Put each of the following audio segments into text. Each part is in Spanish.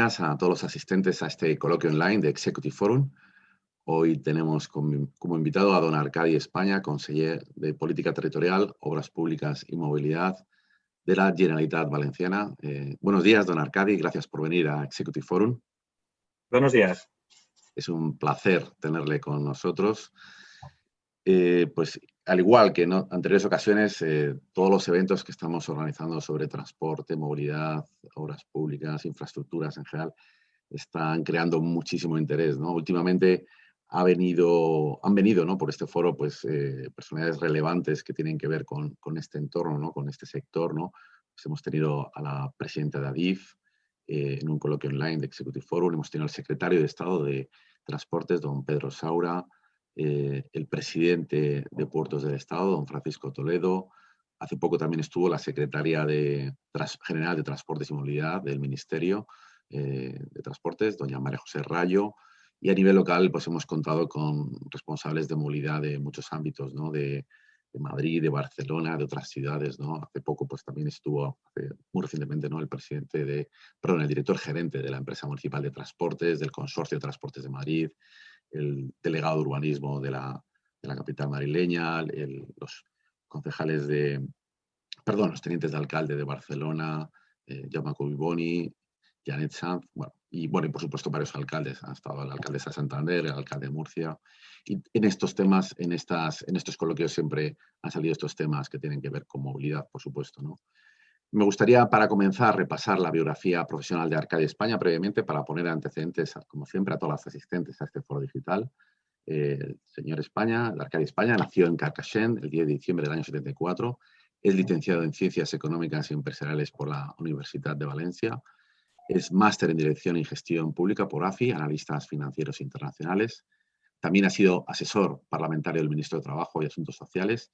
días a todos los asistentes a este coloquio online de Executive Forum. Hoy tenemos como invitado a don Arcadi España, conseller de Política Territorial, Obras Públicas y Movilidad de la Generalitat Valenciana. Buenos días, don Arcadi, gracias por venir a Executive Forum. Buenos días. Es un placer tenerle con nosotros. Pues al igual que en anteriores ocasiones, todos los eventos que estamos organizando sobre transporte, movilidad, obras públicas, infraestructuras en general, están creando muchísimo interés, ¿no? Últimamente han venido, ¿no?, por este foro pues, personalidades relevantes que tienen que ver con este entorno, ¿no?, con este sector, ¿no? Pues hemos tenido a la presidenta de ADIF en un coloquio online de Executive Forum, hemos tenido al secretario de Estado de Transportes, don Pedro Saura, el presidente de Puertos del Estado, don Francisco Toledo. Hace poco también estuvo la secretaria general de Transportes y Movilidad del Ministerio de Transportes, doña María José Rayo. Y a nivel local pues hemos contado con responsables de movilidad de muchos ámbitos, ¿no?, de Madrid, de Barcelona, de otras ciudades, ¿no? Hace poco pues también estuvo, muy recientemente, ¿no?, el director gerente de la empresa municipal de transportes, del Consorcio de Transportes de Madrid, el delegado de urbanismo de la capital madrileña, los concejales los tenientes de alcalde de Barcelona, Jaume Collboni, Janet Sanz, y por supuesto varios alcaldes. Ha estado la alcaldesa de Santander, el alcalde de Murcia. Y en estos temas, en estos coloquios siempre han salido estos temas que tienen que ver con movilidad, por supuesto, ¿no? Me gustaría, para comenzar, repasar la biografía profesional de Arcadi España brevemente para poner antecedentes, como siempre, a todas las asistentes a este foro digital. El señor Arcadi España, nació en Carcaixent el 10 de diciembre del año 74. Es licenciado en Ciencias Económicas y Empresariales por la Universidad de Valencia. Es máster en Dirección y Gestión Pública por AFI, Analistas Financieros Internacionales. También ha sido asesor parlamentario del Ministro de Trabajo y Asuntos Sociales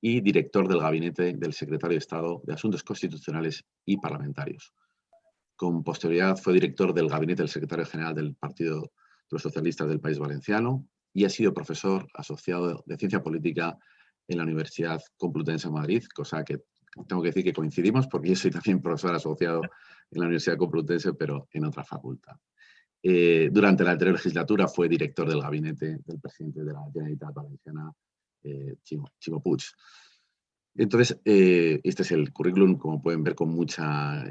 y director del Gabinete del Secretario de Estado de Asuntos Constitucionales y Parlamentarios. Con posterioridad fue director del Gabinete del Secretario General del Partido de los Socialistas del País Valenciano y ha sido profesor asociado de Ciencia Política en la Universidad Complutense de Madrid, cosa que tengo que decir que coincidimos porque yo soy también profesor asociado en la Universidad Complutense, pero en otra facultad. Durante la anterior legislatura fue director del gabinete del presidente de la Generalitat Valenciana, Ximo Puig. Entonces, este es el currículum, como pueden ver, con mucha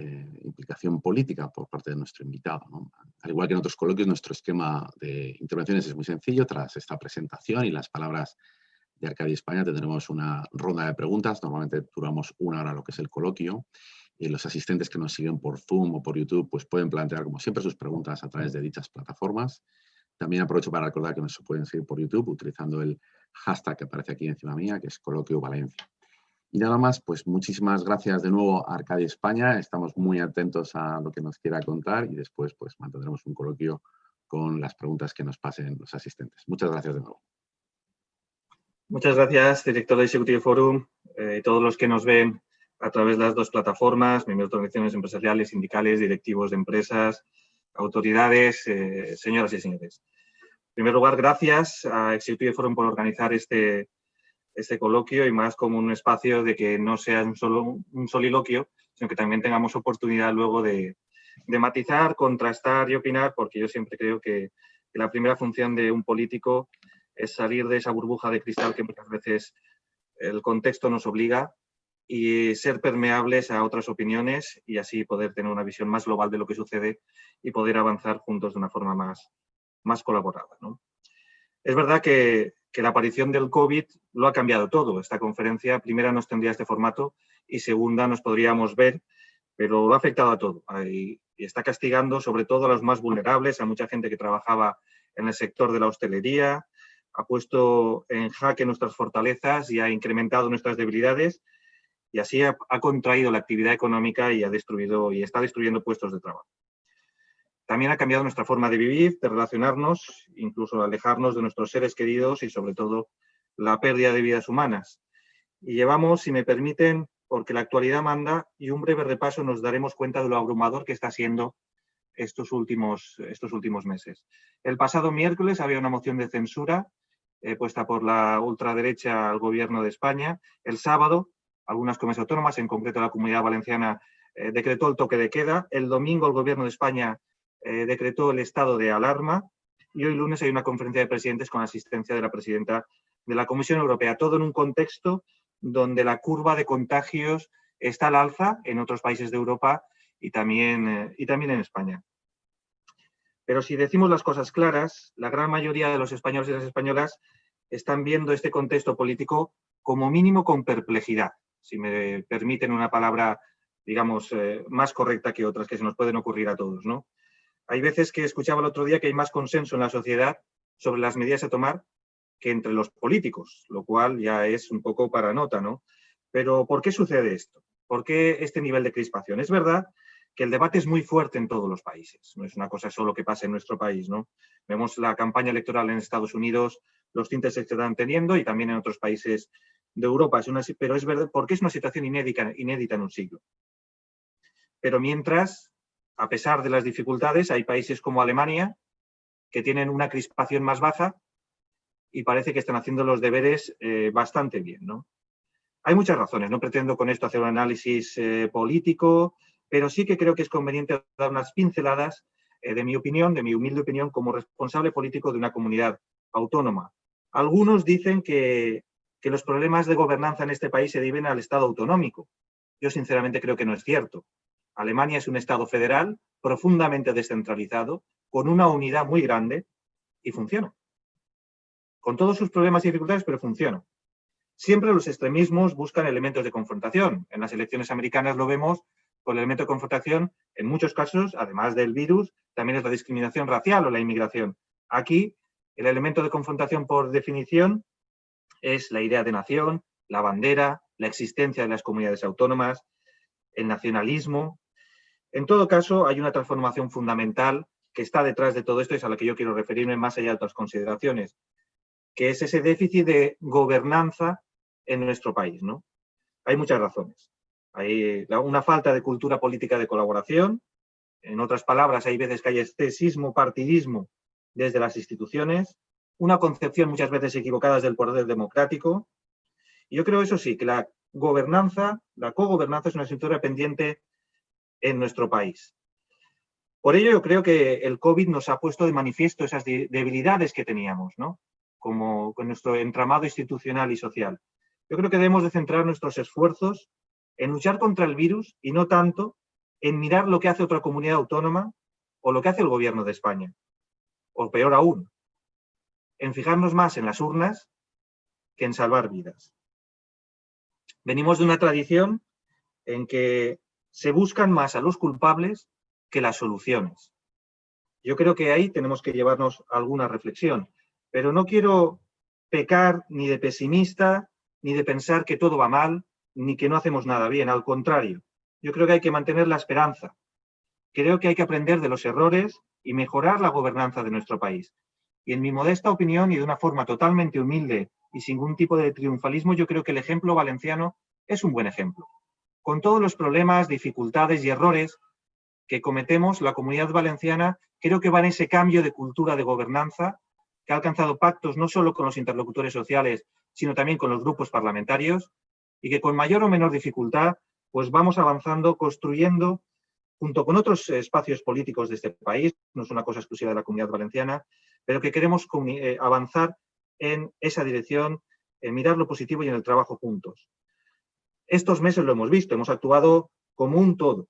implicación política por parte de nuestro invitado, ¿no? Al igual que en otros coloquios, nuestro esquema de intervenciones es muy sencillo. Tras esta presentación y las palabras de Arcadi España, tendremos una ronda de preguntas. Normalmente duramos 1 hora lo que es el coloquio. Los asistentes que nos siguen por Zoom o por YouTube pues pueden plantear, como siempre, sus preguntas a través de dichas plataformas. También aprovecho para recordar que nos pueden seguir por YouTube utilizando el hashtag que aparece aquí encima mía, que es Coloquio Valencia. Y nada más, pues muchísimas gracias de nuevo a Arcadi España. Estamos muy atentos a lo que nos quiera contar y después pues mantendremos un coloquio con las preguntas que nos pasen los asistentes. Muchas gracias de nuevo. Muchas gracias, director de Executive Forum, todos los que nos ven a través de las dos plataformas, miembros de organizaciones empresariales, sindicales, directivos de empresas, autoridades, señoras y señores. En primer lugar, gracias a Executive Forum por organizar este coloquio y más como un espacio de que no sea un soliloquio, sino que también tengamos oportunidad luego de matizar, contrastar y opinar, porque yo siempre creo que la primera función de un político es salir de esa burbuja de cristal que muchas veces el contexto nos obliga y ser permeables a otras opiniones y así poder tener una visión más global de lo que sucede y poder avanzar juntos de una forma más colaborada, ¿no? Es verdad que la aparición del COVID lo ha cambiado todo. Esta conferencia, primera, nos tendría este formato y segunda, nos podríamos ver, pero lo ha afectado a todo y está castigando sobre todo a los más vulnerables, a mucha gente que trabajaba en el sector de la hostelería, ha puesto en jaque nuestras fortalezas y ha incrementado nuestras debilidades y así ha contraído la actividad económica y está destruyendo puestos de trabajo. También ha cambiado nuestra forma de vivir, de relacionarnos, incluso alejarnos de nuestros seres queridos y sobre todo la pérdida de vidas humanas. Y llevamos, si me permiten, porque la actualidad manda, y un breve repaso nos daremos cuenta de lo abrumador que está siendo estos últimos meses. El pasado miércoles había una moción de censura puesta por la ultraderecha al gobierno de España. El sábado, algunas comunidades autónomas, en concreto la Comunidad Valenciana, decretó el toque de queda. El domingo el gobierno de España decretó el estado de alarma y hoy lunes hay una conferencia de presidentes con asistencia de la presidenta de la Comisión Europea, todo en un contexto donde la curva de contagios está al alza en otros países de Europa y también en España. Pero si decimos las cosas claras, la gran mayoría de los españoles y las españolas están viendo este contexto político como mínimo con perplejidad, si me permiten una palabra, digamos, más correcta que otras que se nos pueden ocurrir a todos, ¿no? Hay veces que escuchaba el otro día que hay más consenso en la sociedad sobre las medidas a tomar que entre los políticos, lo cual ya es un poco para nota, ¿no? Pero ¿por qué sucede esto? ¿Por qué este nivel de crispación? Es verdad que el debate es muy fuerte en todos los países, no es una cosa solo que pasa en nuestro país, ¿no? Vemos la campaña electoral en Estados Unidos, los tintes que se están teniendo y también en otros países de Europa, pero es verdad, porque es una situación inédita en un siglo. Pero mientras, a pesar de las dificultades, hay países como Alemania que tienen una crispación más baja y parece que están haciendo los deberes bastante bien, ¿no? Hay muchas razones, no pretendo con esto hacer un análisis político, pero sí que creo que es conveniente dar unas pinceladas de mi opinión, de mi humilde opinión, como responsable político de una comunidad autónoma. Algunos dicen que los problemas de gobernanza en este país se deben al Estado autonómico. Yo sinceramente creo que no es cierto. Alemania es un Estado federal profundamente descentralizado, con una unidad muy grande y funciona. Con todos sus problemas y dificultades, pero funciona. Siempre los extremismos buscan elementos de confrontación. En las elecciones americanas lo vemos con el elemento de confrontación, en muchos casos, además del virus, también es la discriminación racial o la inmigración. Aquí, el elemento de confrontación por definición es la idea de nación, la bandera, la existencia de las comunidades autónomas, el nacionalismo. En todo caso, hay una transformación fundamental que está detrás de todo esto y es a la que yo quiero referirme más allá de otras consideraciones, que es ese déficit de gobernanza en nuestro país, ¿no? Hay muchas razones. Hay una falta de cultura política de colaboración. En otras palabras, hay veces que hay excesismo, partidismo desde las instituciones, una concepción muchas veces equivocada del poder democrático. Y yo creo, eso sí, que la gobernanza, la cogobernanza es una asignatura pendiente en nuestro país. Por ello, yo creo que el COVID nos ha puesto de manifiesto esas debilidades que teníamos, ¿no? Como con nuestro entramado institucional y social. Yo creo que debemos de centrar nuestros esfuerzos en luchar contra el virus y no tanto en mirar lo que hace otra comunidad autónoma o lo que hace el gobierno de España. O peor aún, en fijarnos más en las urnas que en salvar vidas. Venimos de una tradición en que se buscan más a los culpables que las soluciones. Yo creo que ahí tenemos que llevarnos alguna reflexión, pero no quiero pecar ni de pesimista, ni de pensar que todo va mal, ni que no hacemos nada bien. Al contrario, yo creo que hay que mantener la esperanza. Creo que hay que aprender de los errores y mejorar la gobernanza de nuestro país. Y en mi modesta opinión y de una forma totalmente humilde y sin ningún tipo de triunfalismo, yo creo que el ejemplo valenciano es un buen ejemplo. Con todos los problemas, dificultades y errores que cometemos, la Comunidad Valenciana creo que va en ese cambio de cultura de gobernanza, que ha alcanzado pactos no solo con los interlocutores sociales, sino también con los grupos parlamentarios, y que con mayor o menor dificultad, pues vamos avanzando, construyendo, junto con otros espacios políticos de este país, no es una cosa exclusiva de la Comunidad Valenciana, pero que queremos avanzar en esa dirección, en mirar lo positivo y en el trabajo juntos. Estos meses lo hemos visto, hemos actuado como un todo,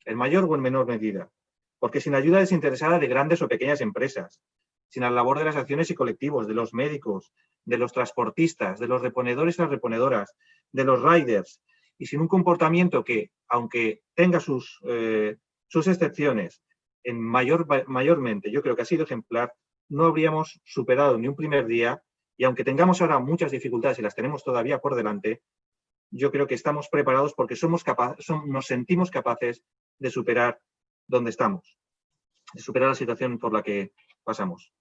en mayor o en menor medida, porque sin ayuda desinteresada de grandes o pequeñas empresas, sin la labor de las acciones y colectivos, de los médicos, de los transportistas, de los reponedores y las reponedoras, de los riders, y sin un comportamiento que, aunque tenga sus excepciones, mayormente yo creo que ha sido ejemplar, no habríamos superado ni un primer día, y aunque tengamos ahora muchas dificultades y las tenemos todavía por delante, yo creo que estamos preparados porque nos sentimos capaces de superar donde estamos, de superar la situación por la que pasamos.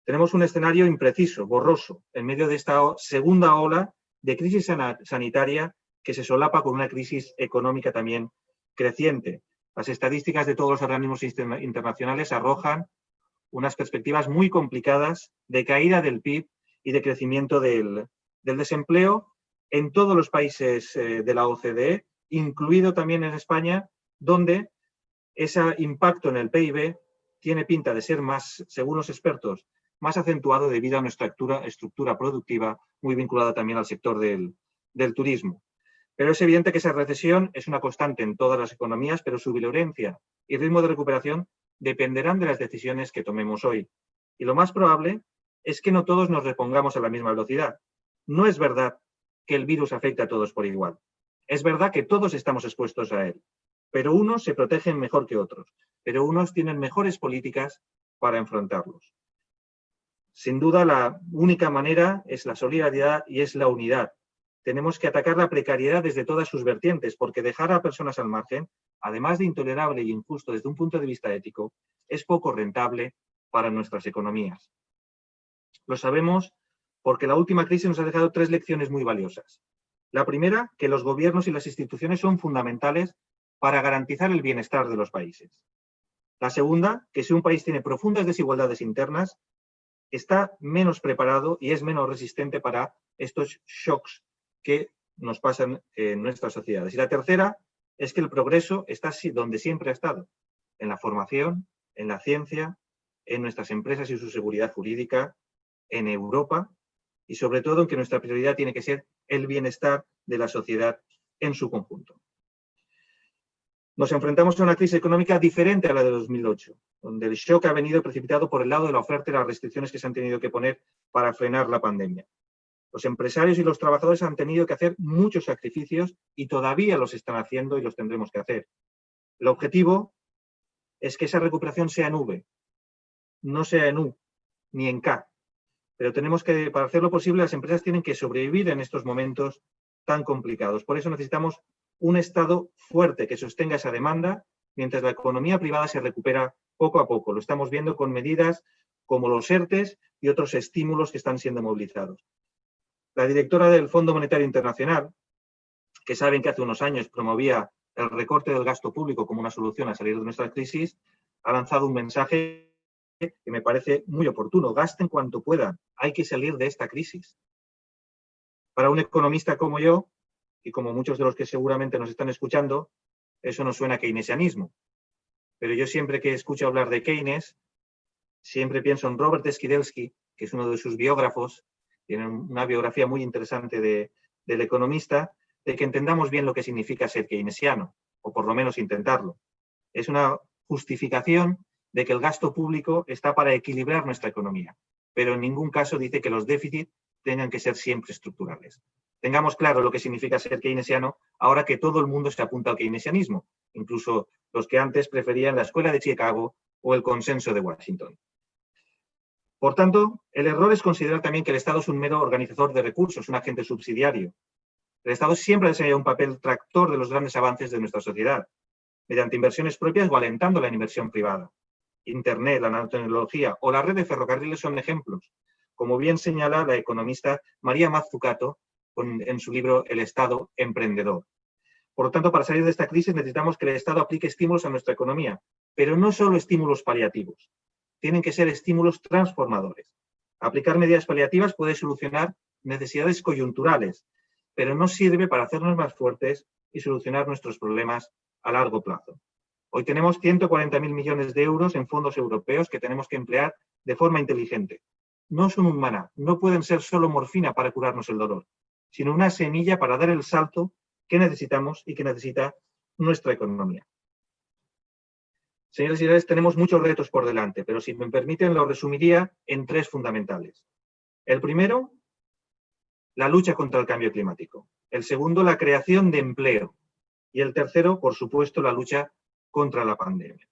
Tenemos un escenario impreciso, borroso, en medio de esta segunda ola de crisis sanitaria que se solapa con una crisis económica también creciente. Las estadísticas de todos los organismos internacionales arrojan unas perspectivas muy complicadas de caída del PIB y de crecimiento del desempleo en todos los países de la OCDE, incluido también en España, donde ese impacto en el PIB tiene pinta de ser más, según los expertos, más acentuado debido a nuestra estructura productiva, muy vinculada también al sector del turismo. Pero es evidente que esa recesión es una constante en todas las economías, pero su virulencia y ritmo de recuperación dependerán de las decisiones que tomemos hoy. Y lo más probable es que no todos nos repongamos a la misma velocidad. No es verdad que el virus afecte a todos por igual. Es verdad que todos estamos expuestos a él, pero unos se protegen mejor que otros, pero unos tienen mejores políticas para enfrentarlos. Sin duda, la única manera es la solidaridad y es la unidad. Tenemos que atacar la precariedad desde todas sus vertientes, porque dejar a personas al margen, además de intolerable y injusto desde un punto de vista ético, es poco rentable para nuestras economías. Lo sabemos porque la última crisis nos ha dejado 3 lecciones muy valiosas. La primera, que los gobiernos y las instituciones son fundamentales para garantizar el bienestar de los países. La segunda, que si un país tiene profundas desigualdades internas, está menos preparado y es menos resistente para estos shocks que nos pasan en nuestras sociedades. Y la tercera es que el progreso está donde siempre ha estado, en la formación, en la ciencia, en nuestras empresas y su seguridad jurídica, en Europa y sobre todo en que nuestra prioridad tiene que ser el bienestar de la sociedad en su conjunto. Nos enfrentamos a una crisis económica diferente a la de 2008, donde el shock ha venido precipitado por el lado de la oferta y las restricciones que se han tenido que poner para frenar la pandemia. Los empresarios y los trabajadores han tenido que hacer muchos sacrificios y todavía los están haciendo y los tendremos que hacer. El objetivo es que esa recuperación sea en V, no sea en U ni en K. Pero tenemos que, para hacer lo posible, las empresas tienen que sobrevivir en estos momentos tan complicados. Por eso necesitamos un Estado fuerte que sostenga esa demanda, mientras la economía privada se recupera poco a poco. Lo estamos viendo con medidas como los ERTEs y otros estímulos que están siendo movilizados. La directora del Fondo Monetario Internacional, que saben que hace unos años promovía el recorte del gasto público como una solución a salir de nuestra crisis, ha lanzado un mensaje que me parece muy oportuno. Gasten cuanto puedan. Hay que salir de esta crisis. Para un economista como yo, y como muchos de los que seguramente nos están escuchando, eso no suena a keynesianismo. Pero yo siempre que escucho hablar de Keynes, siempre pienso en Robert Skidelsky, que es uno de sus biógrafos, tiene una biografía muy interesante del economista, de que entendamos bien lo que significa ser keynesiano, o por lo menos intentarlo. Es una justificación de que el gasto público está para equilibrar nuestra economía, pero en ningún caso dice que los déficits tengan que ser siempre estructurales. Tengamos claro lo que significa ser keynesiano ahora que todo el mundo se apunta al keynesianismo, incluso los que antes preferían la escuela de Chicago o el consenso de Washington. Por tanto, el error es considerar también que el Estado es un mero organizador de recursos, un agente subsidiario. El Estado siempre ha desempeñado un papel tractor de los grandes avances de nuestra sociedad, mediante inversiones propias o alentando la inversión privada. Internet, la nanotecnología o la red de ferrocarriles son ejemplos, como bien señala la economista María Mazzucato en su libro El Estado Emprendedor. Por lo tanto, para salir de esta crisis necesitamos que el Estado aplique estímulos a nuestra economía, pero no solo estímulos paliativos. Tienen que ser estímulos transformadores. Aplicar medidas paliativas puede solucionar necesidades coyunturales, pero no sirve para hacernos más fuertes y solucionar nuestros problemas a largo plazo. Hoy tenemos 140.000 millones de euros en fondos europeos que tenemos que emplear de forma inteligente. No son un maná, no pueden ser solo morfina para curarnos el dolor, sino una semilla para dar el salto que necesitamos y que necesita nuestra economía. Señores y señores, tenemos muchos retos por delante, pero si me permiten lo resumiría en 3 fundamentales. El primero, la lucha contra el cambio climático. El segundo, la creación de empleo. Y el tercero, por supuesto, la lucha contra la pandemia.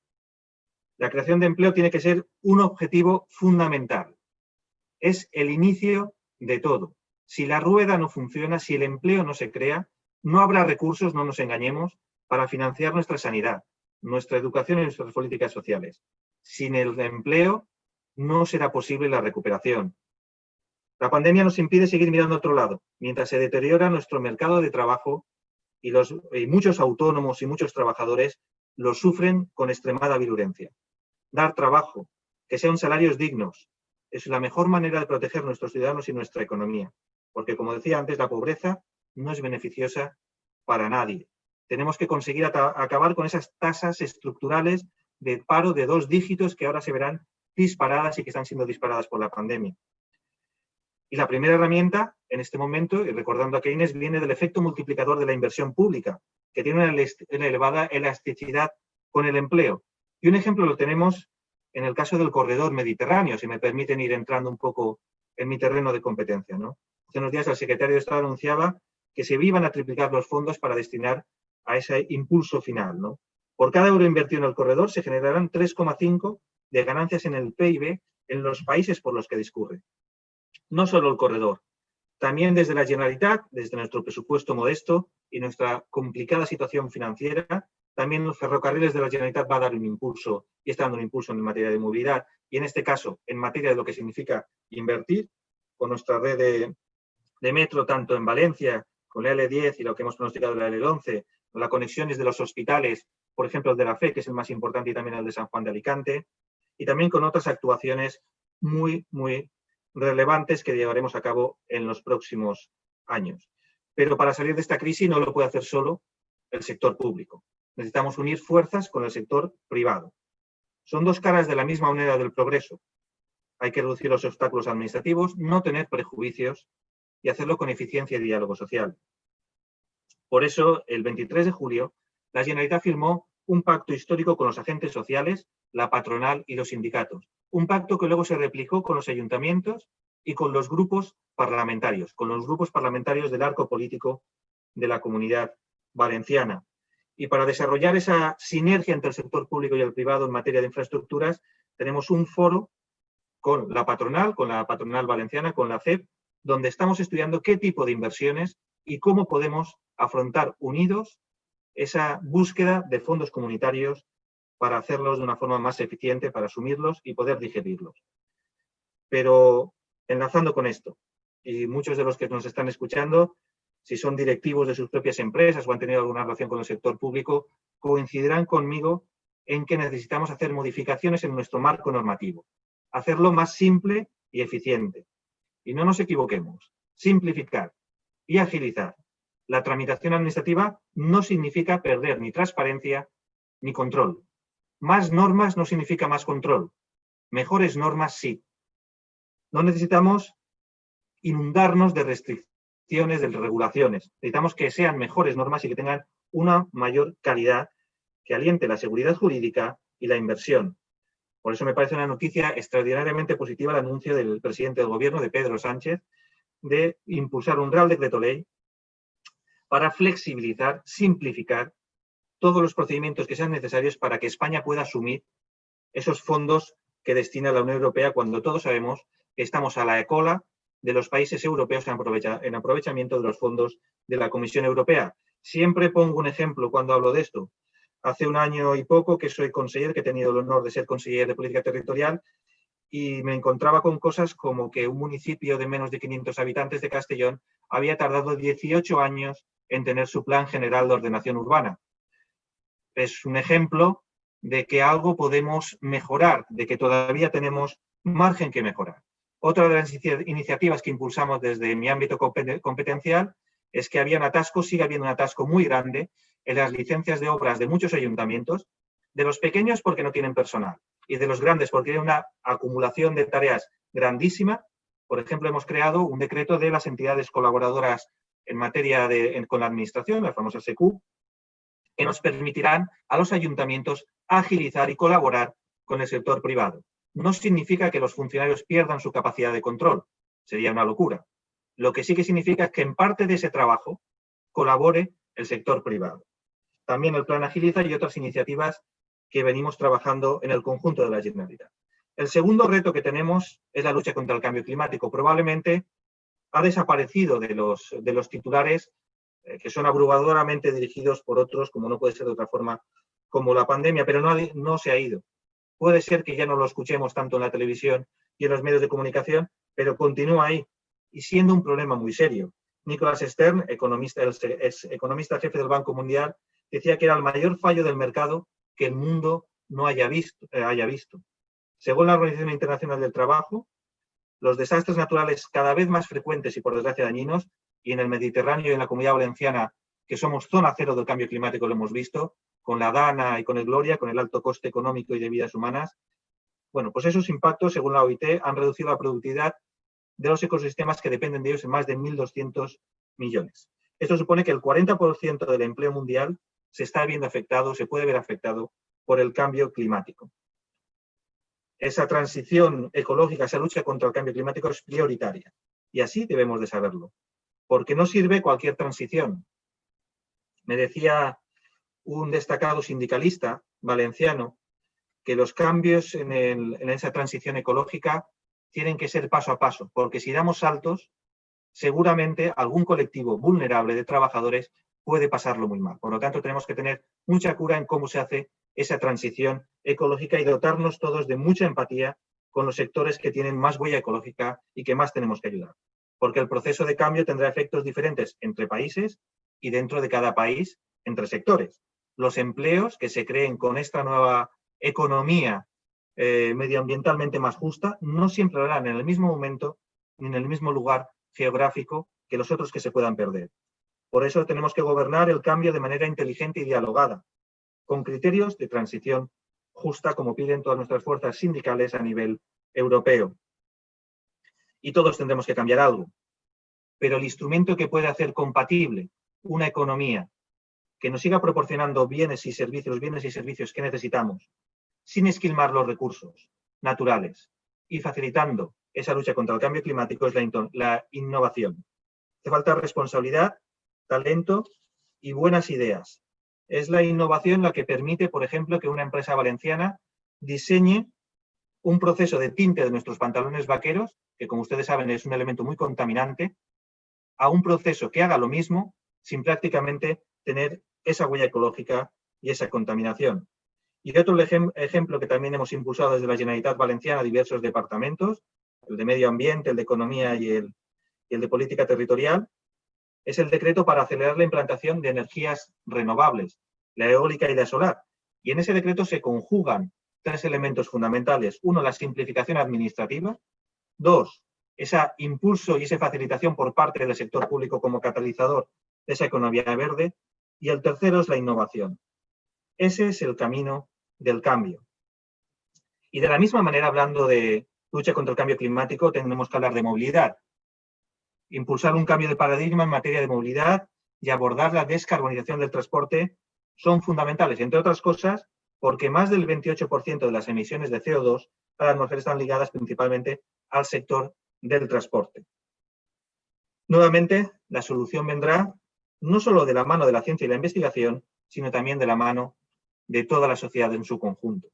La creación de empleo tiene que ser un objetivo fundamental. Es el inicio de todo. Si la rueda no funciona, si el empleo no se crea, no habrá recursos, no nos engañemos, para financiar nuestra sanidad, nuestra educación y nuestras políticas sociales. Sin el empleo no será posible la recuperación. La pandemia nos impide seguir mirando a otro lado, mientras se deteriora nuestro mercado de trabajo y muchos autónomos y muchos trabajadores lo sufren con extremada virulencia. Dar trabajo, que sean salarios dignos, es la mejor manera de proteger a nuestros ciudadanos y nuestra economía, porque como decía antes, la pobreza no es beneficiosa para nadie. Tenemos que conseguir acabar con esas tasas estructurales de paro de 2 dígitos que ahora se verán disparadas y que están siendo disparadas por la pandemia. Y la primera herramienta en este momento, y recordando a Keynes, viene del efecto multiplicador de la inversión pública, que tiene una elevada elasticidad con el empleo. Y un ejemplo lo tenemos en el caso del corredor mediterráneo, si me permiten ir entrando un poco en mi terreno de competencia, ¿no? Hace unos días el secretario de Estado anunciaba que se iban a triplicar los fondos para destinar a ese impulso final, ¿no? Por cada euro invertido en el corredor se generarán 3,5 de ganancias en el PIB en los países por los que discurre. No solo el corredor, también desde la Generalitat, desde nuestro presupuesto modesto y nuestra complicada situación financiera, también los ferrocarriles de la Generalitat va a dar un impulso y está dando un impulso en materia de movilidad y en este caso en materia de lo que significa invertir con nuestra red de metro tanto en Valencia con la L10 y lo que hemos pronosticado de la L11, con las conexiones de los hospitales, por ejemplo el de la FE, que es el más importante, y también el de San Juan de Alicante, y también con otras actuaciones muy relevantes que llevaremos a cabo en los próximos años. Pero para salir de esta crisis no lo puede hacer solo el sector público. Necesitamos unir fuerzas con el sector privado. Son dos caras de la misma moneda del progreso. Hay que reducir los obstáculos administrativos, no tener prejuicios y hacerlo con eficiencia y diálogo social. Por eso, el 23 de julio, la Generalitat firmó un pacto histórico con los agentes sociales, la patronal y los sindicatos. Un pacto que luego se replicó con los ayuntamientos y con los grupos parlamentarios, del arco político de la Comunidad Valenciana. Y para desarrollar esa sinergia entre el sector público y el privado en materia de infraestructuras, tenemos un foro con la patronal valenciana, con la CEP, donde estamos estudiando qué tipo de inversiones y cómo podemos afrontar unidos esa búsqueda de fondos comunitarios para hacerlos de una forma más eficiente, para asumirlos y poder digerirlos. Pero enlazando con esto, y muchos de los que nos están escuchando, si son directivos de sus propias empresas o han tenido alguna relación con el sector público, coincidirán conmigo en que necesitamos hacer modificaciones en nuestro marco normativo, hacerlo más simple y eficiente. Y no nos equivoquemos, simplificar y agilizar la tramitación administrativa no significa perder ni transparencia ni control. Más normas no significa más control. Mejores normas sí. No necesitamos inundarnos de restricciones, de regulaciones. Necesitamos que sean mejores normas y que tengan una mayor calidad que aliente la seguridad jurídica y la inversión. Por eso me parece una noticia extraordinariamente positiva el anuncio del presidente del Gobierno, de Pedro Sánchez, de impulsar un Real Decreto Ley para flexibilizar, simplificar todos los procedimientos que sean necesarios para que España pueda asumir esos fondos que destina la Unión Europea, cuando todos sabemos que estamos a la cola de los países europeos en aprovechamiento de los fondos de la Comisión Europea. Siempre pongo un ejemplo cuando hablo de esto. Hace un año y poco que soy conseller, que he tenido el honor de ser conseller de Política Territorial, y me encontraba con cosas como que un municipio de menos de 500 habitantes de Castellón había tardado 18 años en tener su Plan General de Ordenación Urbana. Es un ejemplo de que algo podemos mejorar, de que todavía tenemos margen que mejorar. Otra de las iniciativas que impulsamos desde mi ámbito competencial es que sigue habiendo un atasco muy grande en las licencias de obras de muchos ayuntamientos, de los pequeños porque no tienen personal y de los grandes porque hay una acumulación de tareas grandísima. Por ejemplo, hemos creado un decreto de las entidades colaboradoras en materia con la administración, la famosa SECU, que nos permitirán a los ayuntamientos agilizar y colaborar con el sector privado. No significa que los funcionarios pierdan su capacidad de control, sería una locura. Lo que sí que significa es que en parte de ese trabajo colabore el sector privado. También el Plan Agiliza y otras iniciativas que venimos trabajando en el conjunto de la Generalitat. El segundo reto que tenemos es la lucha contra el cambio climático. Probablemente ha desaparecido de los titulares que son abrumadoramente dirigidos por otros, como no puede ser de otra forma, como la pandemia, pero no se ha ido. Puede ser que ya no lo escuchemos tanto en la televisión y en los medios de comunicación, pero continúa ahí y siendo un problema muy serio. Nicholas Stern, economista jefe del Banco Mundial, decía que era el mayor fallo del mercado que el mundo no haya visto. Según la Organización Internacional del Trabajo, los desastres naturales cada vez más frecuentes y por desgracia dañinos, y en el Mediterráneo y en la Comunidad Valenciana que somos zona cero del cambio climático, lo hemos visto, con la Dana y con el Gloria, con el alto coste económico y de vidas humanas. Bueno, pues esos impactos, según la OIT, han reducido la productividad de los ecosistemas que dependen de ellos en más de 1.200 millones. Esto supone que el 40% del empleo mundial se está viendo afectado, se puede ver afectado por el cambio climático. Esa transición ecológica, esa lucha contra el cambio climático es prioritaria. Y así debemos de saberlo. Porque no sirve cualquier transición. Me decía un destacado sindicalista valenciano que los cambios en esa transición ecológica tienen que ser paso a paso, porque si damos saltos, seguramente algún colectivo vulnerable de trabajadores puede pasarlo muy mal. Por lo tanto, tenemos que tener mucha cura en cómo se hace esa transición ecológica y dotarnos todos de mucha empatía con los sectores que tienen más huella ecológica y que más tenemos que ayudar. Porque el proceso de cambio tendrá efectos diferentes entre países y dentro de cada país entre sectores. Los empleos que se creen con esta nueva economía medioambientalmente más justa no siempre lo harán en el mismo momento ni en el mismo lugar geográfico que los otros que se puedan perder. Por eso tenemos que gobernar el cambio de manera inteligente y dialogada, con criterios de transición justa, como piden todas nuestras fuerzas sindicales a nivel europeo. Y todos tendremos que cambiar algo. Pero el instrumento que puede hacer compatible una economía que nos siga proporcionando bienes y servicios que necesitamos, sin esquilmar los recursos naturales y facilitando esa lucha contra el cambio climático, es la innovación. Hace falta responsabilidad, talento y buenas ideas. Es la innovación la que permite, por ejemplo, que una empresa valenciana diseñe un proceso de tinte de nuestros pantalones vaqueros, que como ustedes saben es un elemento muy contaminante, a un proceso que haga lo mismo sin prácticamente tener esa huella ecológica y esa contaminación. Y otro ejemplo que también hemos impulsado desde la Generalitat Valenciana, diversos departamentos, el de Medio Ambiente, el de Economía y el de Política Territorial, es el decreto para acelerar la implantación de energías renovables, la eólica y la solar. Y en ese decreto se conjugan tres elementos fundamentales. Uno, la simplificación administrativa. Dos, ese impulso y esa facilitación por parte del sector público como catalizador de esa economía verde. Y el tercero es la innovación. Ese es el camino del cambio. Y de la misma manera, hablando de lucha contra el cambio climático, tenemos que hablar de movilidad. Impulsar un cambio de paradigma en materia de movilidad y abordar la descarbonización del transporte son fundamentales, entre otras cosas, porque más del 28% de las emisiones de CO2 a la atmósfera están ligadas principalmente al sector del transporte. Nuevamente, la solución vendrá no solo de la mano de la ciencia y la investigación, sino también de la mano de toda la sociedad en su conjunto.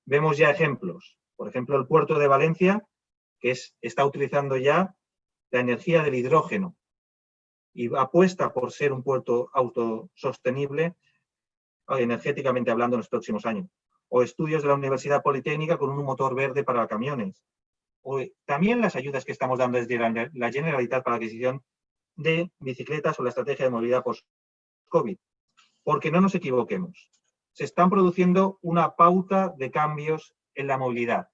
Vemos ya ejemplos. Por ejemplo, el puerto de Valencia, que está utilizando ya la energía del hidrógeno y apuesta por ser un puerto autosostenible energéticamente hablando en los próximos años. O estudios de la Universidad Politécnica con un motor verde para camiones. O también las ayudas que estamos dando desde la Generalitat para la adquisición de bicicletas o la estrategia de movilidad post-COVID. Porque no nos equivoquemos. Se están produciendo una pauta de cambios en la movilidad.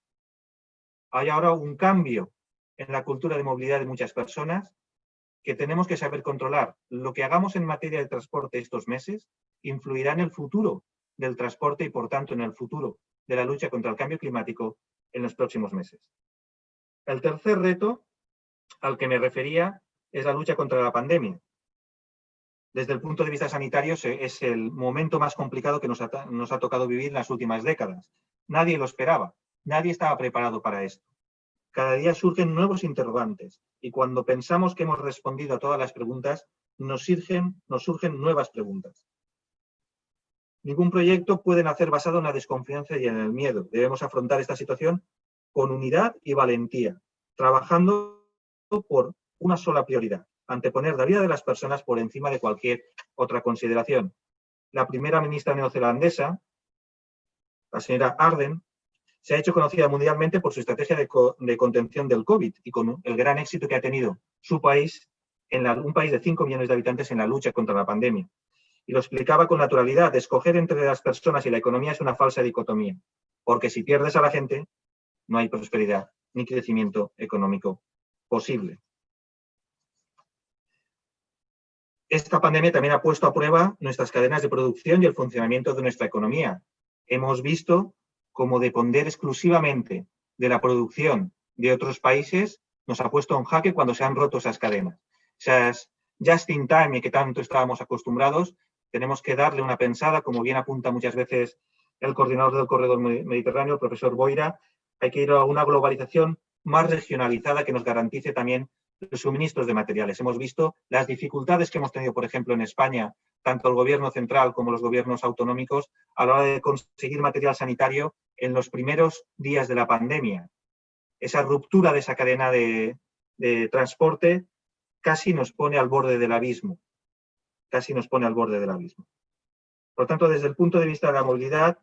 Hay ahora un cambio en la cultura de movilidad de muchas personas que tenemos que saber controlar. Lo que hagamos en materia de transporte estos meses influirá en el futuro del transporte y, por tanto, en el futuro de la lucha contra el cambio climático en los próximos meses. El tercer reto al que me refería es la lucha contra la pandemia. Desde el punto de vista sanitario es el momento más complicado que nos ha tocado vivir en las últimas décadas. Nadie lo esperaba, nadie estaba preparado para esto. Cada día surgen nuevos interrogantes y cuando pensamos que hemos respondido a todas las preguntas, nos surgen nuevas preguntas. Ningún proyecto puede nacer basado en la desconfianza y en el miedo. Debemos afrontar esta situación con unidad y valentía, trabajando por una sola prioridad, anteponer la vida de las personas por encima de cualquier otra consideración. La primera ministra neozelandesa, la señora Ardern, se ha hecho conocida mundialmente por su estrategia de contención del COVID y con el gran éxito que ha tenido su país, un país de 5 millones de habitantes, en la lucha contra la pandemia. Y lo explicaba con naturalidad: escoger entre las personas y la economía es una falsa dicotomía, porque si pierdes a la gente, no hay prosperidad ni crecimiento económico posible. esta pandemia también ha puesto a prueba nuestras cadenas de producción y el funcionamiento de nuestra economía. Hemos visto cómo depender exclusivamente de la producción de otros países nos ha puesto en jaque cuando se han roto esas cadenas. Esas just in time que tanto estábamos acostumbrados, tenemos que darle una pensada, como bien apunta muchas veces el coordinador del Corredor Mediterráneo, el profesor Boira, hay que ir a una globalización más regionalizada que nos garantice también los suministros de materiales. Hemos visto las dificultades que hemos tenido, por ejemplo, en España, tanto el gobierno central como los gobiernos autonómicos, a la hora de conseguir material sanitario en los primeros días de la pandemia. Esa ruptura de esa cadena de transporte casi nos pone al borde del abismo. Casi nos pone al borde del abismo. Por lo tanto, desde el punto de vista de la movilidad,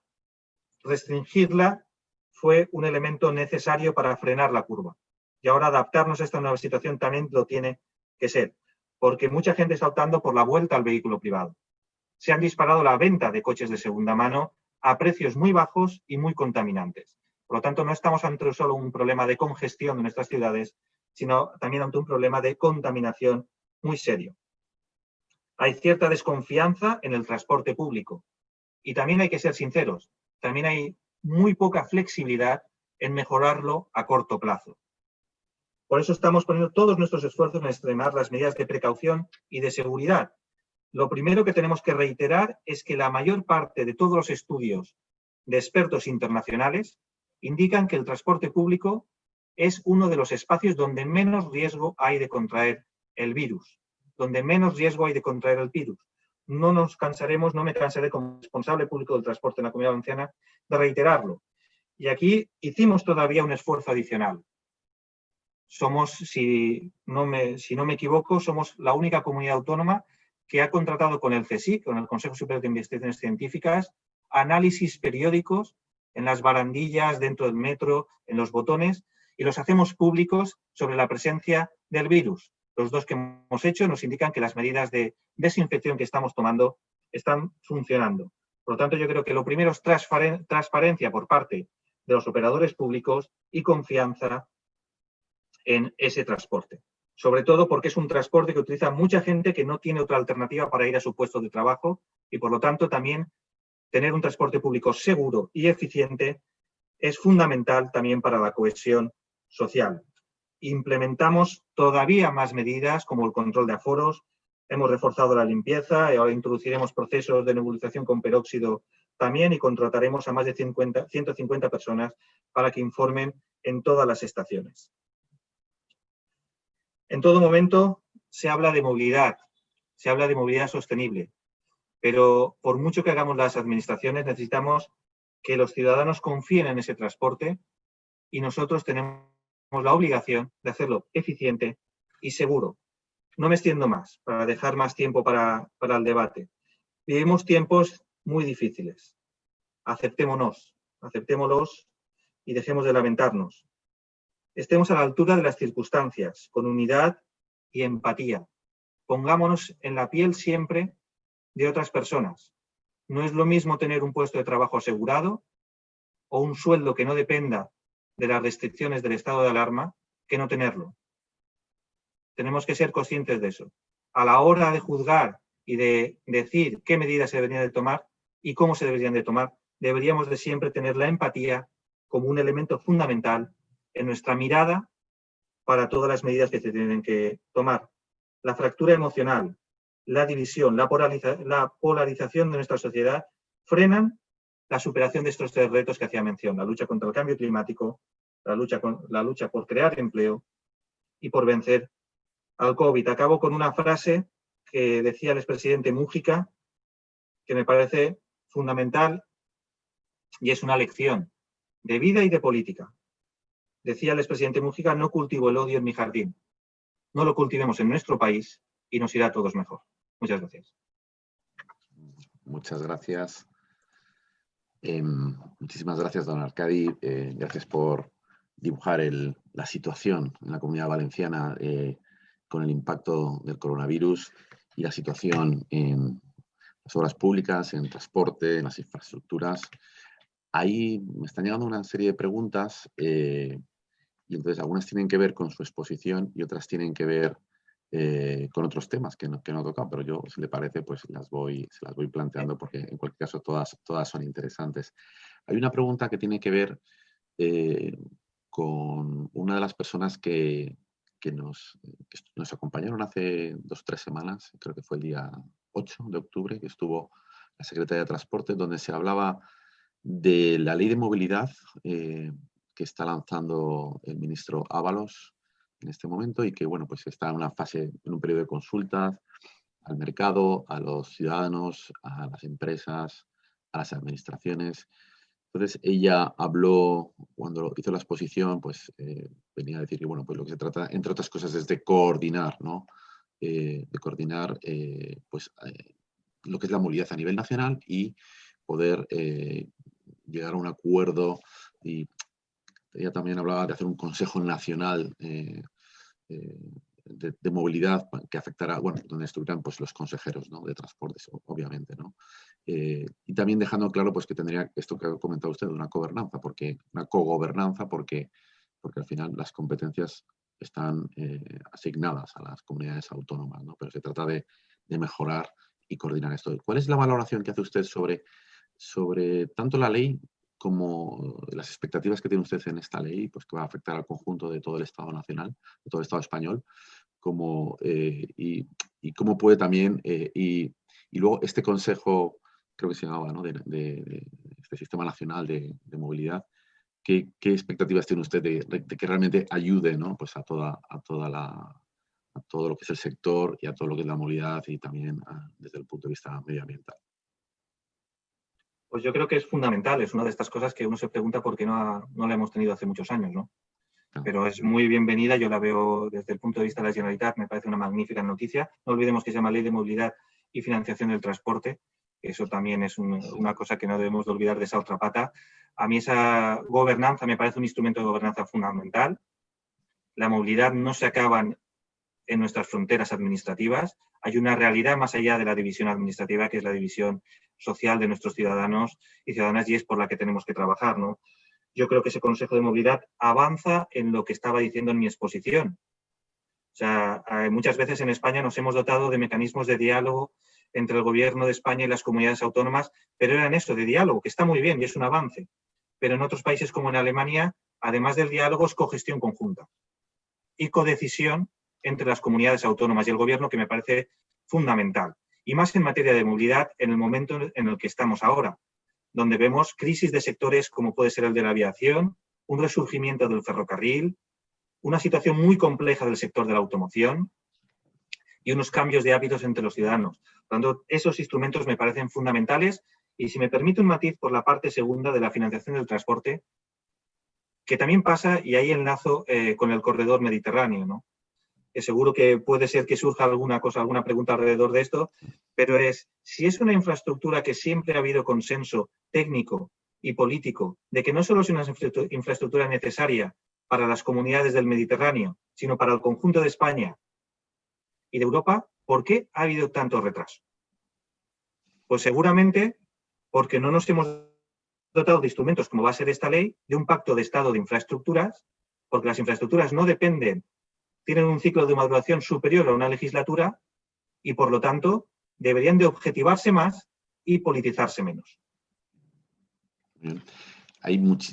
restringirla fue un elemento necesario para frenar la curva. Y ahora adaptarnos a esta nueva situación también lo tiene que ser, porque mucha gente está optando por la vuelta al vehículo privado. Se han disparado la venta de coches de segunda mano a precios muy bajos y muy contaminantes. Por lo tanto, no estamos ante solo un problema de congestión de nuestras ciudades, sino también ante un problema de contaminación muy serio. Hay cierta desconfianza en el transporte público y también hay que ser sinceros, también hay muy poca flexibilidad en mejorarlo a corto plazo. Por eso estamos poniendo todos nuestros esfuerzos en extremar las medidas de precaución y de seguridad. Lo primero que tenemos que reiterar es que la mayor parte de todos los estudios de expertos internacionales indican que el transporte público es uno de los espacios donde menos riesgo hay de contraer el virus, donde menos riesgo hay de contraer el virus. No me cansaré como responsable público del transporte en la Comunidad Valenciana de reiterarlo. Y aquí hicimos todavía un esfuerzo adicional. Somos, si no me equivoco, somos la única comunidad autónoma que ha contratado con el CSIC, con el Consejo Superior de Investigaciones Científicas, análisis periódicos en las barandillas, dentro del metro, en los botones, y los hacemos públicos sobre la presencia del virus. Los dos que hemos hecho nos indican que las medidas de desinfección que estamos tomando están funcionando. Por lo tanto, yo creo que lo primero es transparencia por parte de los operadores públicos y confianza en ese transporte. Sobre todo porque es un transporte que utiliza mucha gente que no tiene otra alternativa para ir a su puesto de trabajo y, por lo tanto, también tener un transporte público seguro y eficiente es fundamental también para la cohesión social. Implementamos todavía más medidas como el control de aforos, hemos reforzado la limpieza y ahora introduciremos procesos de nebulización con peróxido también y contrataremos a más de 150 personas para que informen en todas las estaciones. En todo momento se habla de movilidad sostenible, pero por mucho que hagamos las administraciones necesitamos que los ciudadanos confíen en ese transporte y nosotros tenemos la obligación de hacerlo eficiente y seguro. No me extiendo más para dejar más tiempo para el debate. Vivimos tiempos muy difíciles. Aceptémonos y dejemos de lamentarnos. Estemos a la altura de las circunstancias, con unidad y empatía. Pongámonos en la piel siempre de otras personas. No es lo mismo tener un puesto de trabajo asegurado o un sueldo que no dependa de las restricciones del estado de alarma que no tenerlo. Tenemos que ser conscientes de eso. A la hora de juzgar y de decir qué medidas se deberían de tomar y cómo se deberían de tomar, deberíamos de siempre tener la empatía como un elemento fundamental en nuestra mirada para todas las medidas que se tienen que tomar. La fractura emocional, la división, la polarización de nuestra sociedad frenan la superación de estos tres retos que hacía mención: la lucha contra el cambio climático, la lucha por crear empleo y por vencer al COVID. Acabo con una frase que decía el expresidente Mújica, que me parece fundamental y es una lección de vida y de política. Decía el expresidente Mújica: no cultivo el odio en mi jardín. No lo cultivemos en nuestro país y nos irá a todos mejor. Muchas gracias. Muchas gracias. Muchísimas gracias, don Arcadi. Gracias por dibujar la situación en la Comunidad Valenciana con el impacto del coronavirus y la situación en las obras públicas, en el transporte, en las infraestructuras. Ahí me están llegando una serie de preguntas y entonces algunas tienen que ver con su exposición y otras tienen que ver con otros temas que no he tocado, pero yo, si le parece, pues se las voy planteando porque en cualquier caso todas son interesantes. Hay una pregunta que tiene que ver eh, con una de las personas que nos acompañaron hace 2 o 3 semanas, creo que fue el día 8 de octubre, que estuvo la Secretaría de Transporte, donde se hablaba de la ley de movilidad que está lanzando el ministro Ábalos en este momento y que, bueno, pues está en una fase, en un periodo de consultas al mercado, a los ciudadanos, a las empresas, a las administraciones. Entonces ella habló, cuando hizo la exposición, pues venía a decir que, bueno, pues lo que se trata, entre otras cosas, es de coordinar, ¿no? De coordinar, lo que es la movilidad a nivel nacional y poder llegar a un acuerdo. Y ella también hablaba de hacer un Consejo Nacional eh, de movilidad que afectará, bueno, donde estuvieran pues, los consejeros, ¿no? De transportes, obviamente, ¿no? Y también dejando claro pues, que tendría esto que ha comentado usted, una cogobernanza, porque al final las competencias están asignadas a las comunidades autónomas, ¿no? Pero se trata de mejorar y coordinar esto. ¿Cuál es la valoración que hace usted sobre tanto la ley como las expectativas que tiene usted en esta ley, pues que va a afectar al conjunto de todo el Estado nacional, de todo el Estado español, y cómo puede también, y luego este consejo, creo que se llamaba, ¿no? de este Sistema Nacional de Movilidad, ¿qué expectativas tiene usted de que realmente ayude, ¿no? Pues a todo lo que es el sector y a todo lo que es la movilidad y también desde el punto de vista medioambiental? Pues yo creo que es fundamental, es una de estas cosas que uno se pregunta por qué no la hemos tenido hace muchos años, ¿no? Pero es muy bienvenida, yo la veo desde el punto de vista de la Generalitat, me parece una magnífica noticia. No olvidemos que se llama Ley de Movilidad y Financiación del Transporte, eso también es una cosa que no debemos de olvidar de esa otra pata. A mí esa gobernanza me parece un instrumento de gobernanza fundamental. La movilidad no se acaba en nuestras fronteras administrativas. Hay una realidad más allá de la división administrativa, que es la división social de nuestros ciudadanos y ciudadanas, y es por la que tenemos que trabajar, ¿no? Yo creo que ese Consejo de Movilidad avanza en lo que estaba diciendo en mi exposición. O sea, muchas veces en España nos hemos dotado de mecanismos de diálogo entre el Gobierno de España y las comunidades autónomas, pero eran eso, de diálogo, que está muy bien y es un avance. Pero en otros países como en Alemania, además del diálogo, es cogestión conjunta y codecisión entre las comunidades autónomas y el Gobierno, que me parece fundamental. Y más en materia de movilidad en el momento en el que estamos ahora, donde vemos crisis de sectores como puede ser el de la aviación, un resurgimiento del ferrocarril, una situación muy compleja del sector de la automoción y unos cambios de hábitos entre los ciudadanos. Por lo tanto, esos instrumentos me parecen fundamentales y si me permite un matiz por la parte segunda de la financiación del transporte, que también pasa, y ahí enlazo con el corredor mediterráneo, ¿no? Que seguro que puede ser que surja alguna pregunta alrededor de esto, pero si es una infraestructura que siempre ha habido consenso técnico y político de que no solo es una infraestructura necesaria para las comunidades del Mediterráneo, sino para el conjunto de España y de Europa, ¿por qué ha habido tanto retraso? Pues seguramente porque no nos hemos dotado de instrumentos como va a ser esta ley, de un pacto de Estado de infraestructuras, porque las infraestructuras no dependen, tienen un ciclo de maduración superior a una legislatura y, por lo tanto, deberían de objetivarse más y politizarse menos. Bien.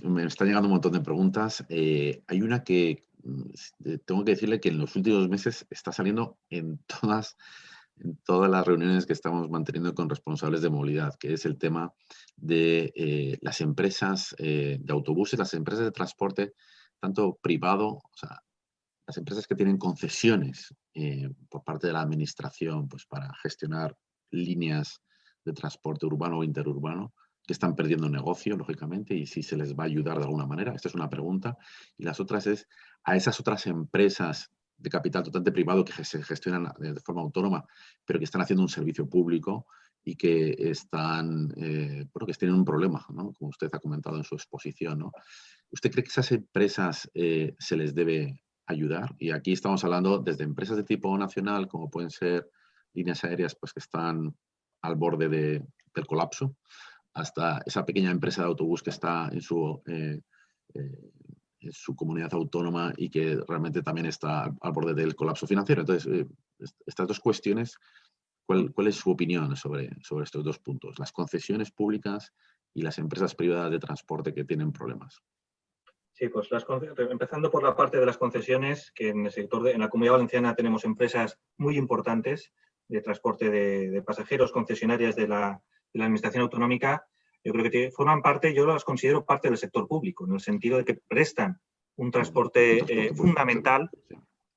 Me están llegando un montón de preguntas. Hay una que tengo que decirle que en los últimos meses está saliendo en todas las reuniones que estamos manteniendo con responsables de movilidad, que es el tema de las empresas de autobuses, las empresas de transporte, tanto privado, o sea, las empresas que tienen concesiones por parte de la administración pues, para gestionar líneas de transporte urbano o interurbano, que están perdiendo negocio, lógicamente, y si se les va a ayudar de alguna manera. Esta es una pregunta. Y las otras es a esas otras empresas de capital totalmente privado que se gestionan de forma autónoma, pero que están haciendo un servicio público y que están, bueno, que tienen un problema, ¿no? Como usted ha comentado en su exposición, ¿no? ¿Usted cree que esas empresas se les debe ayudar? Y aquí estamos hablando desde empresas de tipo nacional, como pueden ser líneas aéreas pues, que están al borde del colapso, hasta esa pequeña empresa de autobús que está en su comunidad autónoma y que realmente también está al borde del colapso financiero. Entonces, estas dos cuestiones, ¿cuál es su opinión sobre estos dos puntos? Las concesiones públicas y las empresas privadas de transporte que tienen problemas. Sí, pues empezando por la parte de las concesiones, que en el sector en la Comunidad Valenciana tenemos empresas muy importantes de transporte de pasajeros, concesionarias de la Administración Autonómica. Yo creo que forman parte, yo las considero parte del sector público, en el sentido de que prestan un transporte fundamental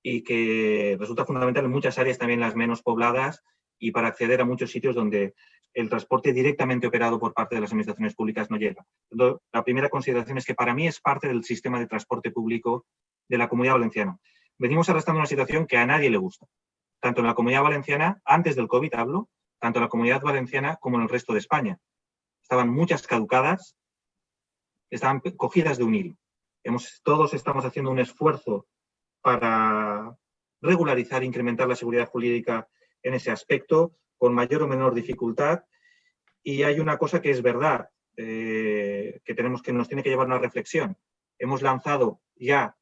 y que resulta fundamental en muchas áreas, también las menos pobladas, y para acceder a muchos sitios donde el transporte directamente operado por parte de las administraciones públicas no llega. La primera consideración es que para mí es parte del sistema de transporte público de la Comunidad Valenciana. Venimos arrastrando una situación que a nadie le gusta, tanto en la Comunidad Valenciana, antes del COVID hablo, tanto en la Comunidad Valenciana como en el resto de España. Estaban muchas caducadas, estaban cogidas de un hilo. Todos estamos haciendo un esfuerzo para regularizar e incrementar la seguridad jurídica en ese aspecto, con mayor o menor dificultad. Y hay una cosa que es verdad, que nos tiene que llevar a una reflexión. Hemos lanzado ya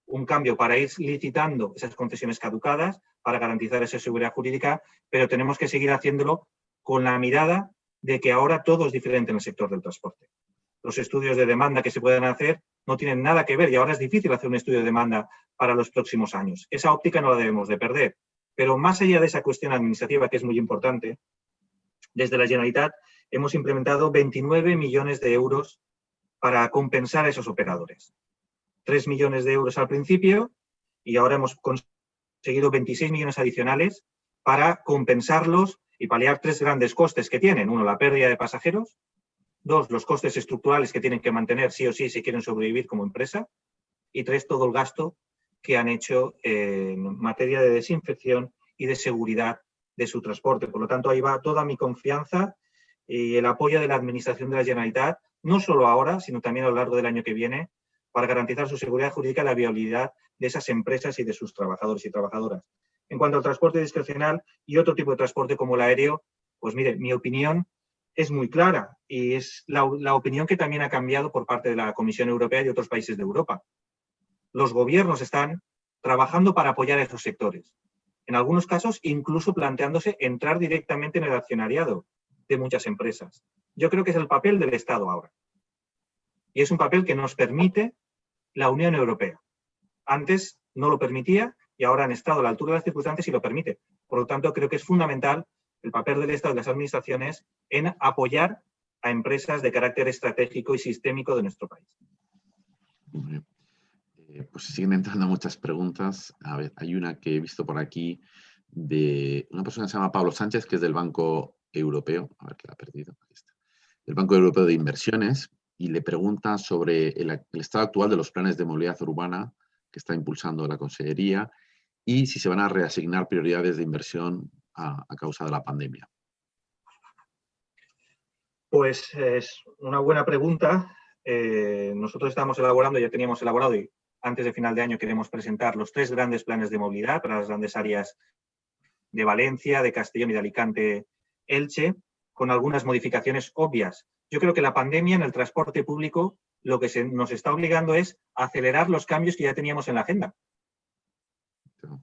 un cambio para ir licitando esas concesiones caducadas, para garantizar esa seguridad jurídica, pero tenemos que seguir haciéndolo con la mirada de que ahora todo es diferente en el sector del transporte. Los estudios de demanda que se pueden hacer no tienen nada que ver y ahora es difícil hacer un estudio de demanda para los próximos años. Esa óptica no la debemos de perder. Pero más allá de esa cuestión administrativa, que es muy importante, desde la Generalitat hemos implementado 29 millones de euros para compensar a esos operadores. 3 millones de euros al principio y ahora hemos conseguido 26 millones adicionales para compensarlos y paliar tres grandes costes que tienen. Uno, la pérdida de pasajeros. Dos, los costes estructurales que tienen que mantener sí o sí si quieren sobrevivir como empresa. Y tres, todo el gasto que han hecho en materia de desinfección y de seguridad de su transporte. Por lo tanto, ahí va toda mi confianza y el apoyo de la Administración de la Generalitat, no solo ahora, sino también a lo largo del año que viene, para garantizar su seguridad jurídica y la viabilidad de esas empresas y de sus trabajadores y trabajadoras. En cuanto al transporte discrecional y otro tipo de transporte como el aéreo, pues mire, mi opinión es muy clara y es la opinión que también ha cambiado por parte de la Comisión Europea y otros países de Europa. Los gobiernos están trabajando para apoyar a esos sectores. En algunos casos, incluso planteándose entrar directamente en el accionariado de muchas empresas. Yo creo que es el papel del Estado ahora. Y es un papel que nos permite la Unión Europea. Antes no lo permitía y ahora han estado a la altura de las circunstancias y lo permite. Por lo tanto, creo que es fundamental el papel del Estado y de las administraciones en apoyar a empresas de carácter estratégico y sistémico de nuestro país. Muy bien. Pues siguen entrando muchas preguntas. A ver, hay una que he visto por aquí de una persona que se llama Pablo Sánchez, que es del Banco Europeo. A ver, que la ha perdido. Aquí está. Del Banco Europeo de Inversiones, y le pregunta sobre el estado actual de los planes de movilidad urbana que está impulsando la Consellería y si se van a reasignar prioridades de inversión a causa de la pandemia. Pues es una buena pregunta. Nosotros estamos elaborando, ya teníamos elaborado y antes de final de año queremos presentar los 3 grandes planes de movilidad para las grandes áreas de Valencia, de Castellón y de Alicante, Elche, con algunas modificaciones obvias. Yo creo que la pandemia en el transporte público lo que nos está obligando es a acelerar los cambios que ya teníamos en la agenda.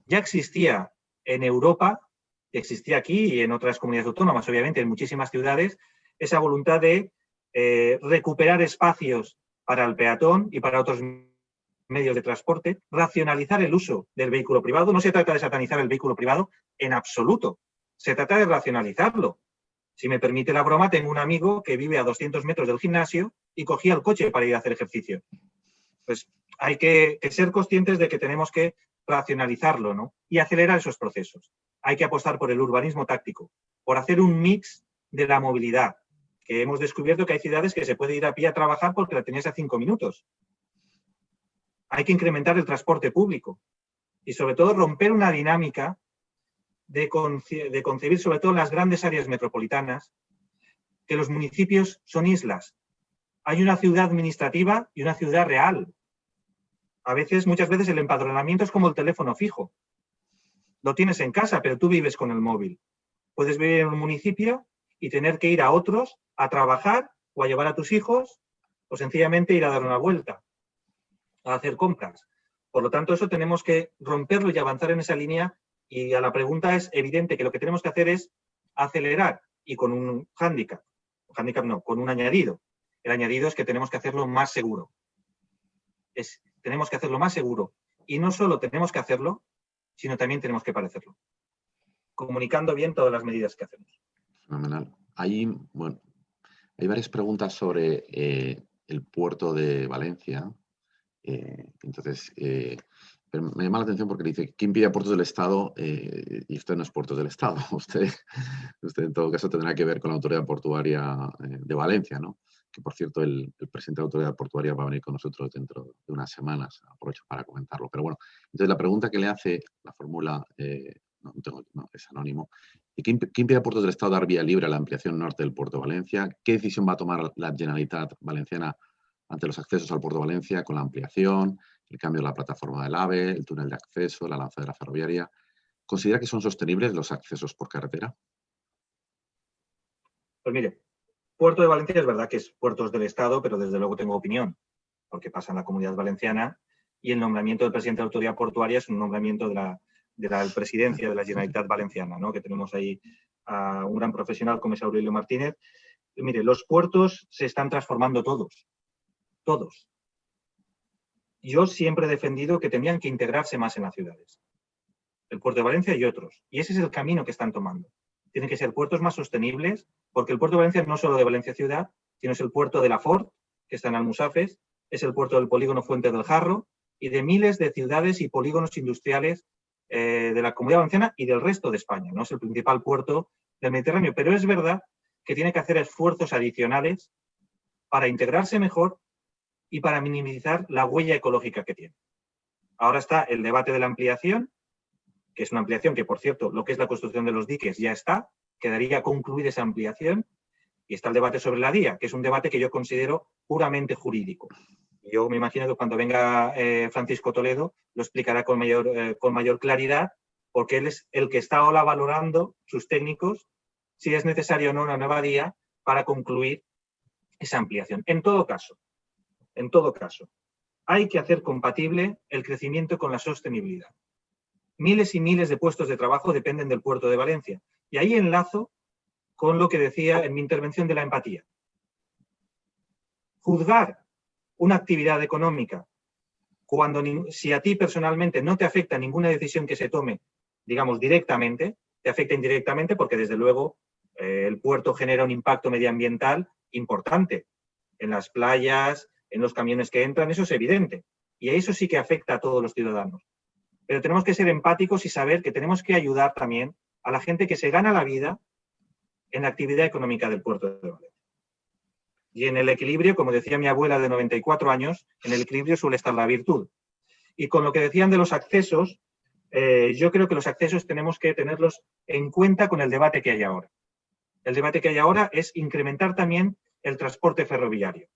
Ya existía en Europa, existía aquí y en otras comunidades autónomas, obviamente, en muchísimas ciudades, esa voluntad de recuperar espacios para el peatón y para otros medios de transporte, racionalizar el uso del vehículo privado. No se trata de satanizar el vehículo privado en absoluto, se trata de racionalizarlo. Si me permite la broma, tengo un amigo que vive a 200 metros del gimnasio y cogía el coche para ir a hacer ejercicio. Pues hay que ser conscientes de que tenemos que racionalizarlo, ¿no? Y acelerar esos procesos. Hay que apostar por el urbanismo táctico, por hacer un mix de la movilidad, que hemos descubierto que hay ciudades que se puede ir a pie a trabajar porque la tenías a 5 minutos. Hay que incrementar el transporte público y sobre todo romper una dinámica de concebir, sobre todo en las grandes áreas metropolitanas, que los municipios son islas. Hay una ciudad administrativa y una ciudad real. Muchas veces el empadronamiento es como el teléfono fijo. Lo tienes en casa, pero tú vives con el móvil. Puedes vivir en un municipio y tener que ir a otros a trabajar o a llevar a tus hijos o sencillamente ir a dar una vuelta, a hacer compras. Por lo tanto, eso tenemos que romperlo y avanzar en esa línea Y a la pregunta es evidente que lo que tenemos que hacer es acelerar y con un hándicap no, con un añadido. El añadido es que tenemos que hacerlo más seguro. Tenemos que hacerlo más seguro. Y no solo tenemos que hacerlo, sino también tenemos que parecerlo. Comunicando bien todas las medidas que hacemos. Fenomenal. Hay varias preguntas sobre el puerto de Valencia. Entonces, pero me llama la atención porque dice, ¿quién pide puertos del Estado? Y usted no es puertos del Estado. Usted en todo caso tendrá que ver con la Autoridad Portuaria de Valencia, ¿no? Que, por cierto, el presidente de la Autoridad Portuaria va a venir con nosotros dentro de unas semanas. Aprovecho para comentarlo. Pero bueno, entonces la pregunta que le hace, la fórmula, es anónimo. ¿Quién pide puertos del Estado dar vía libre a la ampliación norte del puerto de Valencia? ¿Qué decisión va a tomar la Generalitat Valenciana ante los accesos al puerto de Valencia con la ampliación, el cambio de la plataforma del AVE, el túnel de acceso, la lanzadera ferroviaria? ¿Considera que son sostenibles los accesos por carretera? Pues mire, Puerto de Valencia es verdad que es puertos del Estado, pero desde luego tengo opinión, porque pasa en la Comunidad Valenciana y el nombramiento del presidente de la Autoridad Portuaria es un nombramiento de la presidencia de la Generalitat Valenciana, ¿no? Que tenemos ahí a un gran profesional como es Aurelio Martínez. Y mire, los puertos se están transformando todos. Yo siempre he defendido que tenían que integrarse más en las ciudades. El puerto de Valencia y otros. Y ese es el camino que están tomando. Tienen que ser puertos más sostenibles, porque el puerto de Valencia no es solo de Valencia ciudad, sino es el puerto de la Ford, que está en Almusafes, es el puerto del polígono Fuente del Jarro y de miles de ciudades y polígonos industriales de la Comunidad Valenciana y del resto de España, ¿no? Es el principal puerto del Mediterráneo, pero es verdad que tiene que hacer esfuerzos adicionales para integrarse mejor y para minimizar la huella ecológica que tiene. Ahora está el debate de la ampliación, que es una ampliación que, por cierto, lo que es la construcción de los diques ya está, quedaría concluir esa ampliación, y está el debate sobre la DIA, que es un debate que yo considero puramente jurídico. Yo me imagino que cuando venga Francisco Toledo lo explicará con mayor claridad, porque él es el que está ahora valorando, sus técnicos, si es necesario o no una nueva DIA para concluir esa ampliación. En todo caso, hay que hacer compatible el crecimiento con la sostenibilidad. Miles y miles de puestos de trabajo dependen del puerto de Valencia. Y ahí enlazo con lo que decía en mi intervención de la empatía. Juzgar una actividad económica cuando, si a ti personalmente no te afecta ninguna decisión que se tome, digamos, directamente, te afecta indirectamente porque, desde luego, el puerto genera un impacto medioambiental importante en las playas, en los camiones que entran, eso es evidente. Y eso sí que afecta a todos los ciudadanos. Pero tenemos que ser empáticos y saber que tenemos que ayudar también a la gente que se gana la vida en la actividad económica del puerto de Valencia. Y en el equilibrio, como decía mi abuela de 94 años, en el equilibrio suele estar la virtud. Y con lo que decían de los accesos, yo creo que los accesos tenemos que tenerlos en cuenta con el debate que hay ahora. El debate que hay ahora es incrementar también el transporte ferroviario.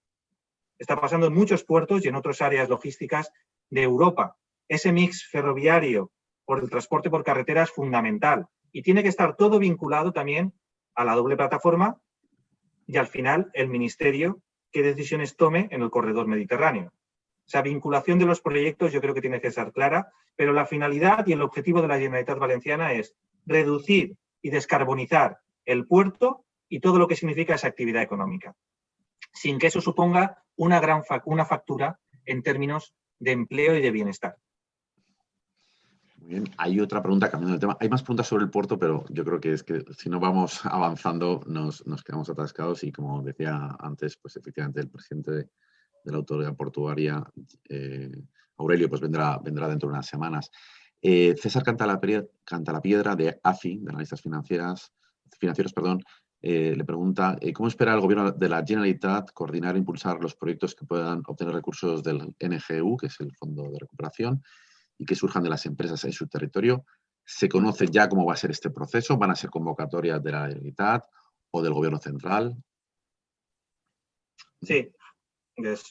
Está pasando en muchos puertos y en otras áreas logísticas de Europa. Ese mix ferroviario por el transporte por carretera es fundamental y tiene que estar todo vinculado también a la doble plataforma y, al final, el Ministerio qué decisiones tome en el corredor mediterráneo. Esa vinculación de los proyectos yo creo que tiene que ser clara, pero la finalidad y el objetivo de la Generalitat Valenciana es reducir y descarbonizar el puerto y todo lo que significa esa actividad económica, sin que eso suponga una factura en términos de empleo y de bienestar. Muy bien. Hay otra pregunta cambiando de tema. Hay más preguntas sobre el puerto, pero yo creo que es que si no vamos avanzando nos quedamos atascados y, como decía antes, pues efectivamente el presidente de la Autoridad Portuaria, Aurelio, pues vendrá dentro de unas semanas. César Cantalapiedra de AFI, de Analistas Financieros, le pregunta ¿cómo espera el gobierno de la Generalitat coordinar e impulsar los proyectos que puedan obtener recursos del NGU, que es el Fondo de Recuperación, y que surjan de las empresas en su territorio? ¿Se conoce ya cómo va a ser este proceso? ¿Van a ser convocatorias de la Generalitat o del Gobierno central? Sí.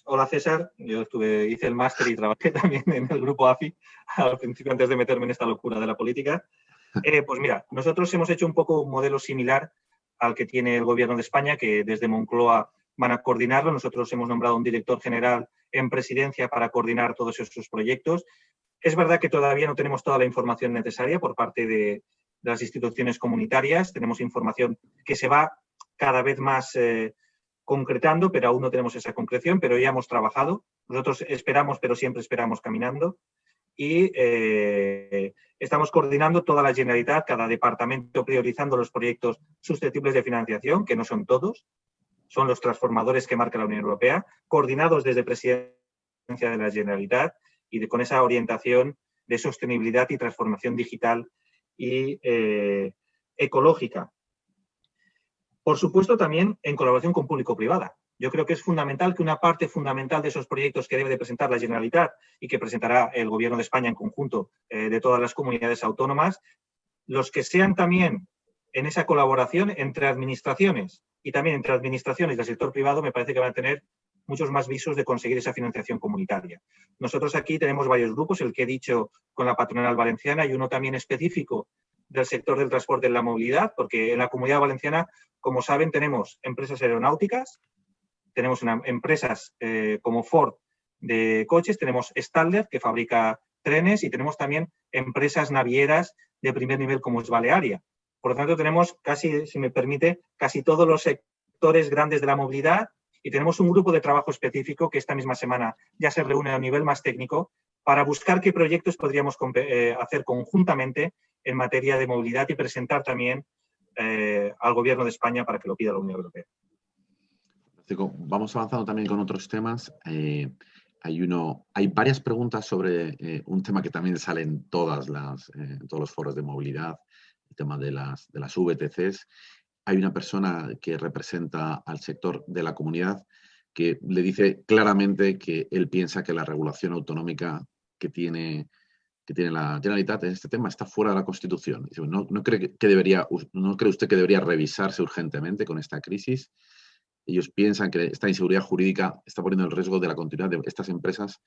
Hola, César. Yo hice el máster y trabajé también en el grupo AFI al principio, antes de meterme en esta locura de la política. Pues mira, nosotros hemos hecho un poco un modelo similar al que tiene el Gobierno de España, que desde Moncloa van a coordinarlo. Nosotros hemos nombrado un director general en presidencia para coordinar todos estos proyectos. Es verdad que todavía no tenemos toda la información necesaria por parte de las instituciones comunitarias. Tenemos información que se va cada vez más concretando, pero aún no tenemos esa concreción, pero ya hemos trabajado. Nosotros esperamos, pero siempre esperamos caminando. Y estamos coordinando toda la Generalitat, cada departamento priorizando los proyectos susceptibles de financiación, que no son todos, son los transformadores que marca la Unión Europea, coordinados desde Presidencia de la Generalitat y con esa orientación de sostenibilidad y transformación digital y ecológica. Por supuesto, también en colaboración con público-privada. Yo creo que es fundamental que una parte fundamental de esos proyectos que debe de presentar la Generalitat y que presentará el Gobierno de España en conjunto de todas las comunidades autónomas, los que sean también en esa colaboración entre administraciones y también entre administraciones del sector privado, me parece que van a tener muchos más visos de conseguir esa financiación comunitaria. Nosotros aquí tenemos varios grupos, el que he dicho con la patronal valenciana y uno también específico del sector del transporte y la movilidad, porque en la Comunidad Valenciana, como saben, tenemos empresas aeronáuticas, tenemos empresas como Ford de coches, tenemos Stalder, que fabrica trenes, y tenemos también empresas navieras de primer nivel como es Balearia. Por lo tanto, tenemos casi, si me permite, casi todos los sectores grandes de la movilidad y tenemos un grupo de trabajo específico que esta misma semana ya se reúne a un nivel más técnico para buscar qué proyectos podríamos hacer conjuntamente en materia de movilidad y presentar también al Gobierno de España para que lo pida la Unión Europea. Vamos avanzando también con otros temas. Hay varias preguntas sobre un tema que también sale en todos los foros de movilidad, el tema de las VTCs. Hay una persona que representa al sector de la comunidad que le dice claramente que él piensa que la regulación autonómica que tiene la Generalitat en este tema está fuera de la Constitución. ¿No cree usted que debería revisarse urgentemente con esta crisis? Ellos piensan que esta inseguridad jurídica está poniendo en riesgo de la continuidad de estas empresas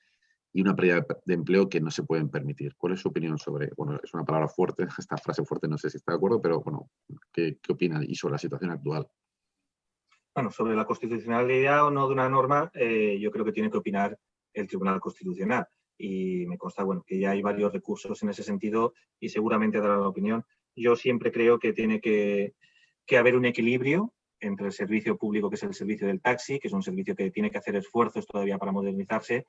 y una pérdida de empleo que no se pueden permitir. ¿Cuál es su opinión sobre, bueno, es una palabra fuerte, esta frase fuerte, no sé si está de acuerdo, pero bueno, ¿qué opina y sobre la situación actual? Bueno, sobre la constitucionalidad o no de una norma, yo creo que tiene que opinar el Tribunal Constitucional. Y me consta, bueno, que ya hay varios recursos en ese sentido y seguramente dará la opinión. Yo siempre creo que tiene que haber un equilibrio entre el servicio público, que es el servicio del taxi, que es un servicio que tiene que hacer esfuerzos todavía para modernizarse,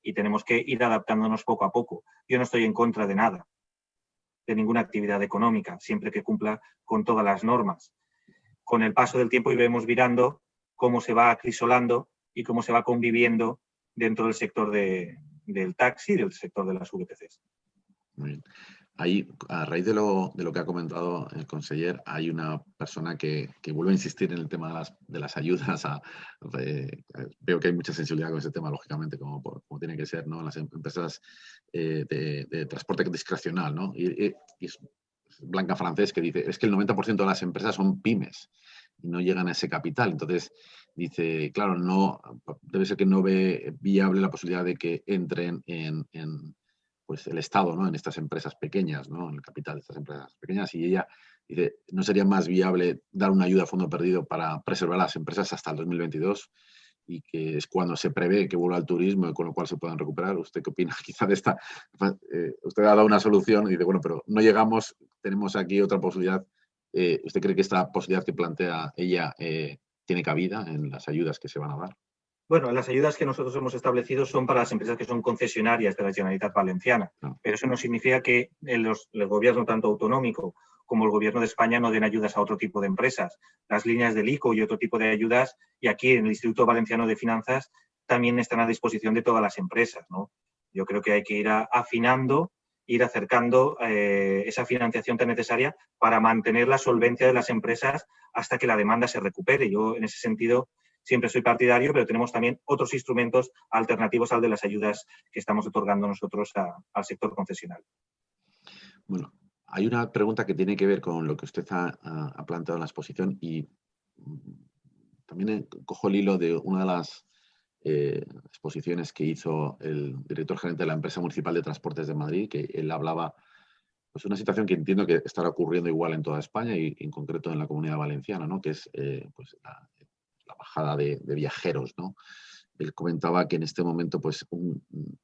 y tenemos que ir adaptándonos poco a poco. Yo no estoy en contra de nada, de ninguna actividad económica, siempre que cumpla con todas las normas. Con el paso del tiempo iremos mirando cómo se va acrisolando y cómo se va conviviendo dentro del sector del taxi y del sector de las VTCs. Muy bien. Ahí, a raíz de lo que ha comentado el conseller, hay una persona que vuelve a insistir en el tema de las ayudas. Veo que hay mucha sensibilidad con ese tema, lógicamente, como tiene que ser, ¿no? Las empresas de transporte discrecional, ¿no? Y es Blanca Francés que dice, es que el 90% de las empresas son pymes y no llegan a ese capital. Entonces, dice, claro, debe ser que no ve viable la posibilidad de que entren pues el Estado, ¿no? En estas empresas pequeñas, ¿no? En el capital de estas empresas pequeñas. Y ella dice, ¿no sería más viable dar una ayuda a fondo perdido para preservar las empresas hasta el 2022? Y que es cuando se prevé que vuelva al turismo y con lo cual se puedan recuperar. ¿Usted qué opina quizá de esta? Usted ha dado una solución y dice, bueno, pero no llegamos, tenemos aquí otra posibilidad. ¿Usted cree que esta posibilidad que plantea ella tiene cabida en las ayudas que se van a dar? Bueno, las ayudas que nosotros hemos establecido son para las empresas que son concesionarias de la Generalitat Valenciana, pero eso no significa que el gobierno tanto autonómico como el gobierno de España no den ayudas a otro tipo de empresas. Las líneas del ICO y otro tipo de ayudas, y aquí en el Instituto Valenciano de Finanzas también están a disposición de todas las empresas, ¿no? Yo creo que hay que ir afinando, ir acercando esa financiación tan necesaria para mantener la solvencia de las empresas hasta que la demanda se recupere. Yo, en ese sentido, siempre soy partidario, pero tenemos también otros instrumentos alternativos al de las ayudas que estamos otorgando nosotros al sector concesional. Bueno, hay una pregunta que tiene que ver con lo que usted ha planteado en la exposición y también cojo el hilo de una de las exposiciones que hizo el director gerente de la empresa municipal de transportes de Madrid, que él hablaba pues una situación que entiendo que estará ocurriendo igual en toda España y en concreto en la Comunidad Valenciana, ¿no? Que es pues la bajada de viajeros, ¿no? él comentaba que en este momento, pues,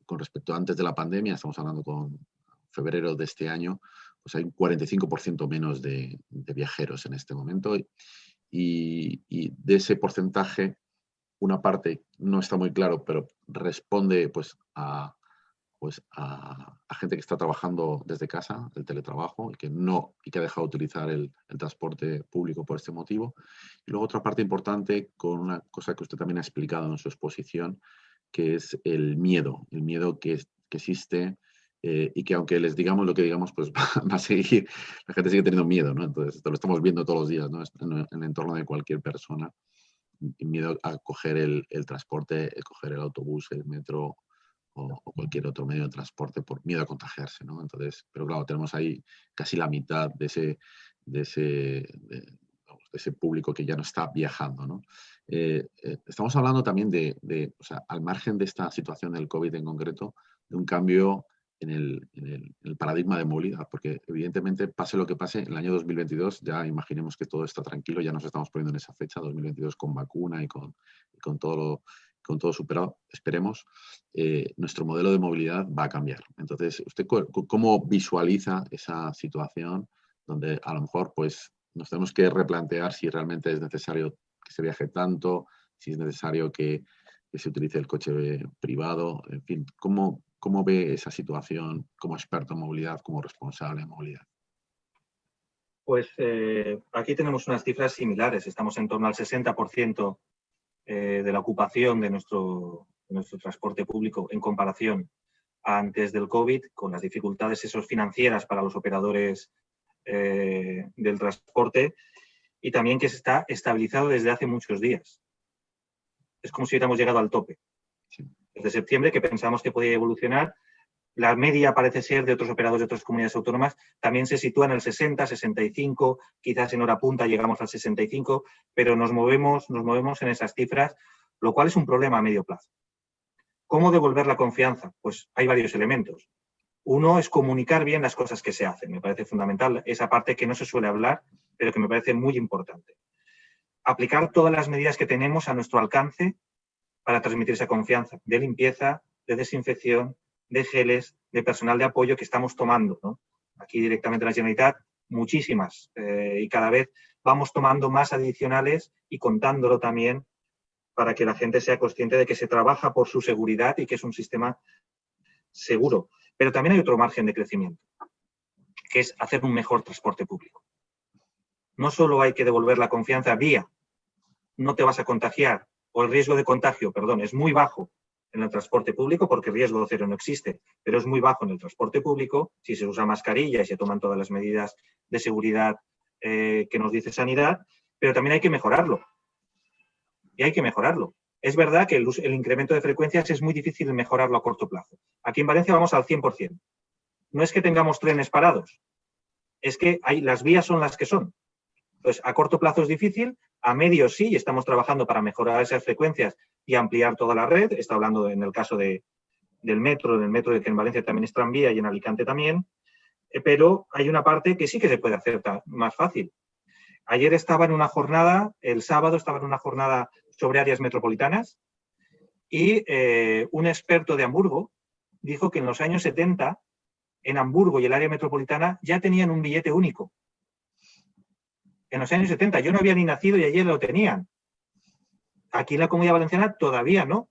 con respecto a antes de la pandemia, estamos hablando con febrero de este año, pues hay un 45% menos de viajeros en este momento. Y de ese porcentaje, una parte no está muy claro, pero responde a gente que está trabajando desde casa, el teletrabajo, y que ha dejado de utilizar el transporte público por este motivo. Y luego otra parte importante, con una cosa que usted también ha explicado en su exposición, que es el miedo que existe, y que aunque les digamos lo que digamos, pues va a seguir, la gente sigue teniendo miedo, ¿no? Entonces, esto lo estamos viendo todos los días, ¿no? En el entorno de cualquier persona, y miedo a coger el transporte, coger el autobús, el metro o cualquier otro medio de transporte por miedo a contagiarse, ¿no? Entonces, pero claro, tenemos ahí casi la mitad de ese, vamos, de ese público que ya no está viajando, ¿no? Estamos hablando también o sea, al margen de esta situación del COVID en concreto, de un cambio en el paradigma de movilidad, porque evidentemente, pase lo que pase, en el año 2022 ya imaginemos que todo está tranquilo, ya nos estamos poniendo en esa fecha, 2022, con vacuna y con todo superado, esperemos, nuestro modelo de movilidad va a cambiar. Entonces, ¿usted cómo visualiza esa situación donde a lo mejor pues, nos tenemos que replantear si realmente es necesario que se viaje tanto, si es necesario que se utilice el coche privado? En fin, ¿cómo ve esa situación como experto en movilidad, como responsable de movilidad? Pues aquí tenemos unas cifras similares. Estamos en torno al 60% de la ocupación de nuestro transporte público en comparación a antes del COVID, con las dificultades financieras para los operadores del transporte, y también que se está estabilizado desde hace muchos días. Es como si hubiéramos llegado al tope. Sí. Desde septiembre, que pensamos que podía evolucionar, la media parece ser de otros operadores de otras comunidades autónomas, también se sitúa en el 60, 65, quizás en hora punta llegamos al 65, pero nos movemos en esas cifras, lo cual es un problema a medio plazo. ¿Cómo devolver la confianza? Pues hay varios elementos. Uno es comunicar bien las cosas que se hacen. Me parece fundamental esa parte que no se suele hablar, pero que me parece muy importante. Aplicar todas las medidas que tenemos a nuestro alcance para transmitir esa confianza, de limpieza, de desinfección, de geles, de personal de apoyo que estamos tomando, ¿no? Aquí directamente en la Generalitat, muchísimas, y cada vez vamos tomando más adicionales y contándolo también para que la gente sea consciente de que se trabaja por su seguridad y que es un sistema seguro. Pero también hay otro margen de crecimiento, que es hacer un mejor transporte público. No solo hay que devolver la confianza vía no te vas a contagiar, o el riesgo de contagio, perdón, es muy bajo en el transporte público, porque riesgo cero no existe, pero es muy bajo en el transporte público si se usa mascarilla y se toman todas las medidas de seguridad que nos dice Sanidad, pero también hay que mejorarlo. Y hay que mejorarlo. Es verdad que el incremento de frecuencias es muy difícil de mejorarlo a corto plazo. Aquí en Valencia vamos al 100%. No es que tengamos trenes parados, es que las vías son las que son. Entonces, a corto plazo es difícil, a medio sí, y estamos trabajando para mejorar esas frecuencias y ampliar toda la red. Está hablando en el caso del metro que en Valencia también es tranvía y en Alicante también, pero hay una parte que sí que se puede hacer más fácil. Ayer estaba en una jornada, el sábado estaba en una jornada sobre áreas metropolitanas y un experto de Hamburgo dijo que en los años 70 en Hamburgo y el área metropolitana ya tenían un billete único. En los años 70, yo no había ni nacido y ayer lo tenían. Aquí en la Comunidad Valenciana todavía no.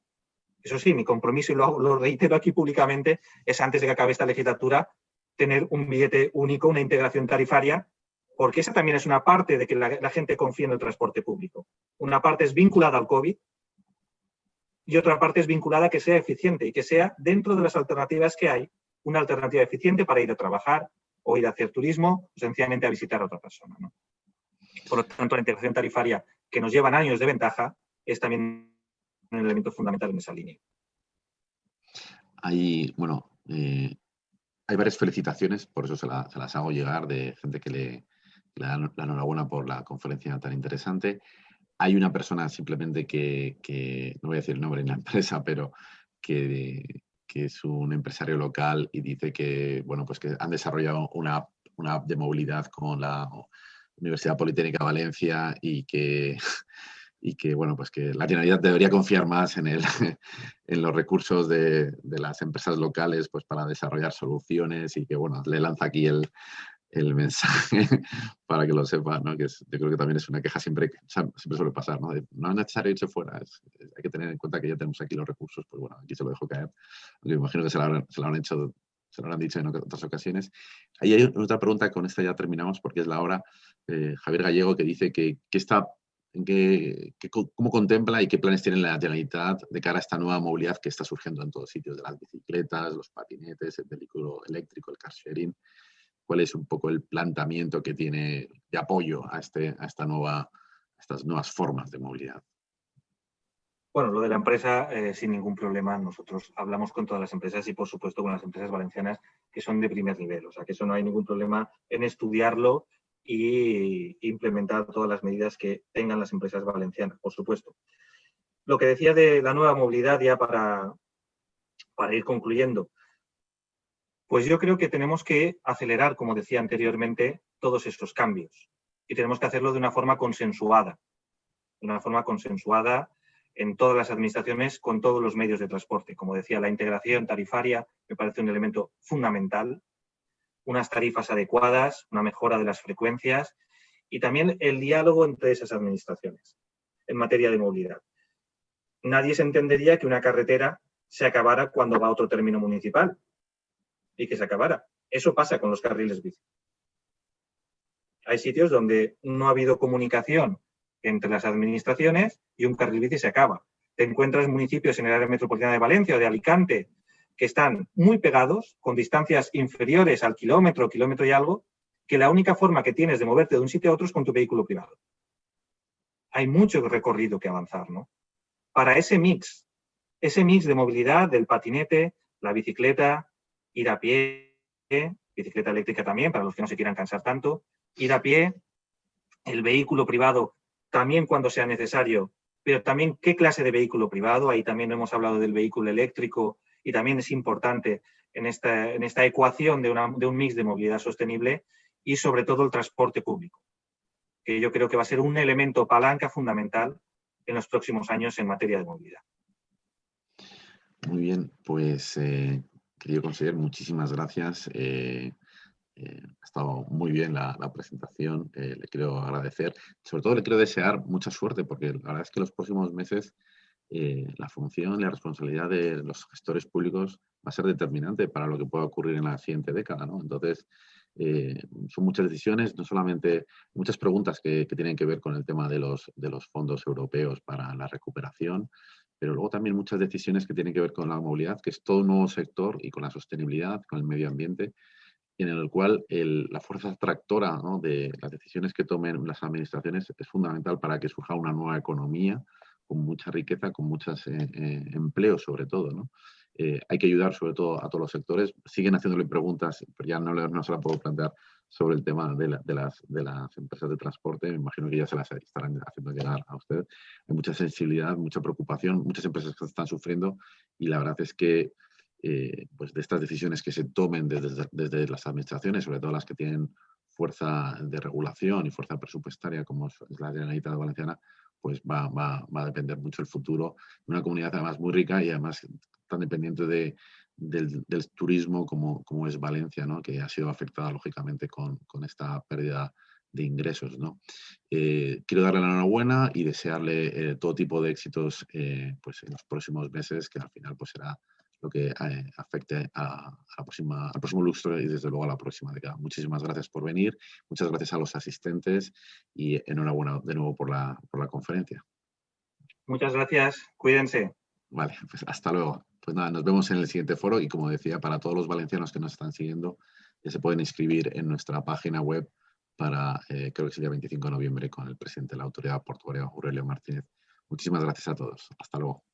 Eso sí, mi compromiso, y lo reitero aquí públicamente, es antes de que acabe esta legislatura tener un billete único, una integración tarifaria, porque esa también es una parte de que la gente confíe en el transporte público. Una parte es vinculada al COVID y otra parte es vinculada a que sea eficiente y que sea, dentro de las alternativas que hay, una alternativa eficiente para ir a trabajar o ir a hacer turismo o sencillamente a visitar a otra persona, ¿no? Por lo tanto, la integración tarifaria, que nos llevan años de ventaja, es también un elemento fundamental en esa línea. Hay varias felicitaciones, por eso se las hago llegar, de gente que le da la enhorabuena por la conferencia tan interesante. Hay una persona simplemente que no voy a decir el nombre en la empresa, pero que es un empresario local y dice que, pues que han desarrollado una app de movilidad con la Universidad Politécnica de Valencia y que y que, bueno, pues que la Generalitat debería confiar más en, en los recursos de las empresas locales pues para desarrollar soluciones, y que, bueno, le lanza aquí el mensaje para que lo sepa, ¿no? Que yo creo que también es una queja siempre suele pasar, ¿no? No es necesario irse fuera, hay que tener en cuenta que ya tenemos aquí los recursos, pues bueno, aquí se lo dejo caer. Aunque me imagino que se lo habrán dicho en otras ocasiones. Ahí hay otra pregunta, con esta ya terminamos porque es la hora. Javier Gallego, que dice cómo contempla y qué planes tiene la Generalitat de cara a esta nueva movilidad que está surgiendo en todos sitios, de las bicicletas, los patinetes, el vehículo eléctrico, el car sharing. ¿Cuál es un poco el planteamiento que tiene de apoyo a estas nuevas formas de movilidad? Bueno, lo de la empresa, sin ningún problema. Nosotros hablamos con todas las empresas y, por supuesto, con las empresas valencianas que son de primer nivel. O sea, que eso no hay ningún problema en estudiarlo e implementar todas las medidas que tengan las empresas valencianas, por supuesto. Lo que decía de la nueva movilidad, ya para ir concluyendo, pues yo creo que tenemos que acelerar, como decía anteriormente, todos estos cambios. Y tenemos que hacerlo de una forma consensuada. De una forma consensuada en todas las administraciones con todos los medios de transporte. Como decía, la integración tarifaria me parece un elemento fundamental, unas tarifas adecuadas, una mejora de las frecuencias y también el diálogo entre esas administraciones en materia de movilidad. Nadie se entendería que una carretera se acabara cuando va a otro término municipal y que se acabara. Eso pasa con los carriles bici. Hay sitios donde no ha habido comunicación entre las administraciones y un carril bici se acaba. Te encuentras municipios en el área metropolitana de Valencia o de Alicante que están muy pegados, con distancias inferiores al kilómetro y algo, que la única forma que tienes de moverte de un sitio a otro es con tu vehículo privado. Hay mucho recorrido que avanzar, ¿no? Para ese mix de movilidad del patinete, la bicicleta, ir a pie, bicicleta eléctrica también, para los que no se quieran cansar tanto, ir a pie, el vehículo privado también cuando sea necesario, pero también qué clase de vehículo privado. Ahí también hemos hablado del vehículo eléctrico y también es importante en esta ecuación de un mix de movilidad sostenible, y sobre todo el transporte público, que yo creo que va a ser un elemento palanca fundamental en los próximos años en materia de movilidad. Muy bien, pues querido consejero, muchísimas gracias. Ha estado muy bien la presentación, le quiero agradecer. Sobre todo le quiero desear mucha suerte, porque la verdad es que los próximos meses la función y la responsabilidad de los gestores públicos va a ser determinante para lo que pueda ocurrir en la siguiente década, ¿no? Entonces, son muchas decisiones, no solamente muchas preguntas que tienen que ver con el tema de los fondos europeos para la recuperación, pero luego también muchas decisiones que tienen que ver con la movilidad, que es todo un nuevo sector, y con la sostenibilidad, con el medio ambiente, en el cual la fuerza tractora, ¿no?, de las decisiones que tomen las administraciones es fundamental para que surja una nueva economía con mucha riqueza, con muchos empleos sobre todo, ¿no? Hay que ayudar sobre todo a todos los sectores. Siguen haciéndole preguntas, pero ya no se la puedo plantear, sobre el tema de las empresas de transporte. Me imagino que ya se las estarán haciendo llegar a usted. Hay mucha sensibilidad, mucha preocupación, muchas empresas que están sufriendo, y la verdad es que pues de estas decisiones que se tomen desde las administraciones, sobre todo las que tienen fuerza de regulación y fuerza presupuestaria, como es la Generalitat Valenciana, pues va a depender mucho el futuro de una comunidad además muy rica y además tan dependiente del turismo como es Valencia, ¿no?, que ha sido afectada lógicamente con esta pérdida de ingresos, ¿no? Quiero darle la enhorabuena y desearle todo tipo de éxitos pues en los próximos meses, que al final pues será lo que afecte al próximo lustro y desde luego a la próxima década. Muchísimas gracias por venir, muchas gracias a los asistentes y enhorabuena de nuevo por la conferencia. Muchas gracias, cuídense. Vale, pues hasta luego. Pues nada, nos vemos en el siguiente foro, y como decía, para todos los valencianos que nos están siguiendo, ya se pueden inscribir en nuestra página web para, creo que es el día 25 de noviembre, con el presidente de la Autoridad Portuaria, Aurelio Martínez. Muchísimas gracias a todos. Hasta luego.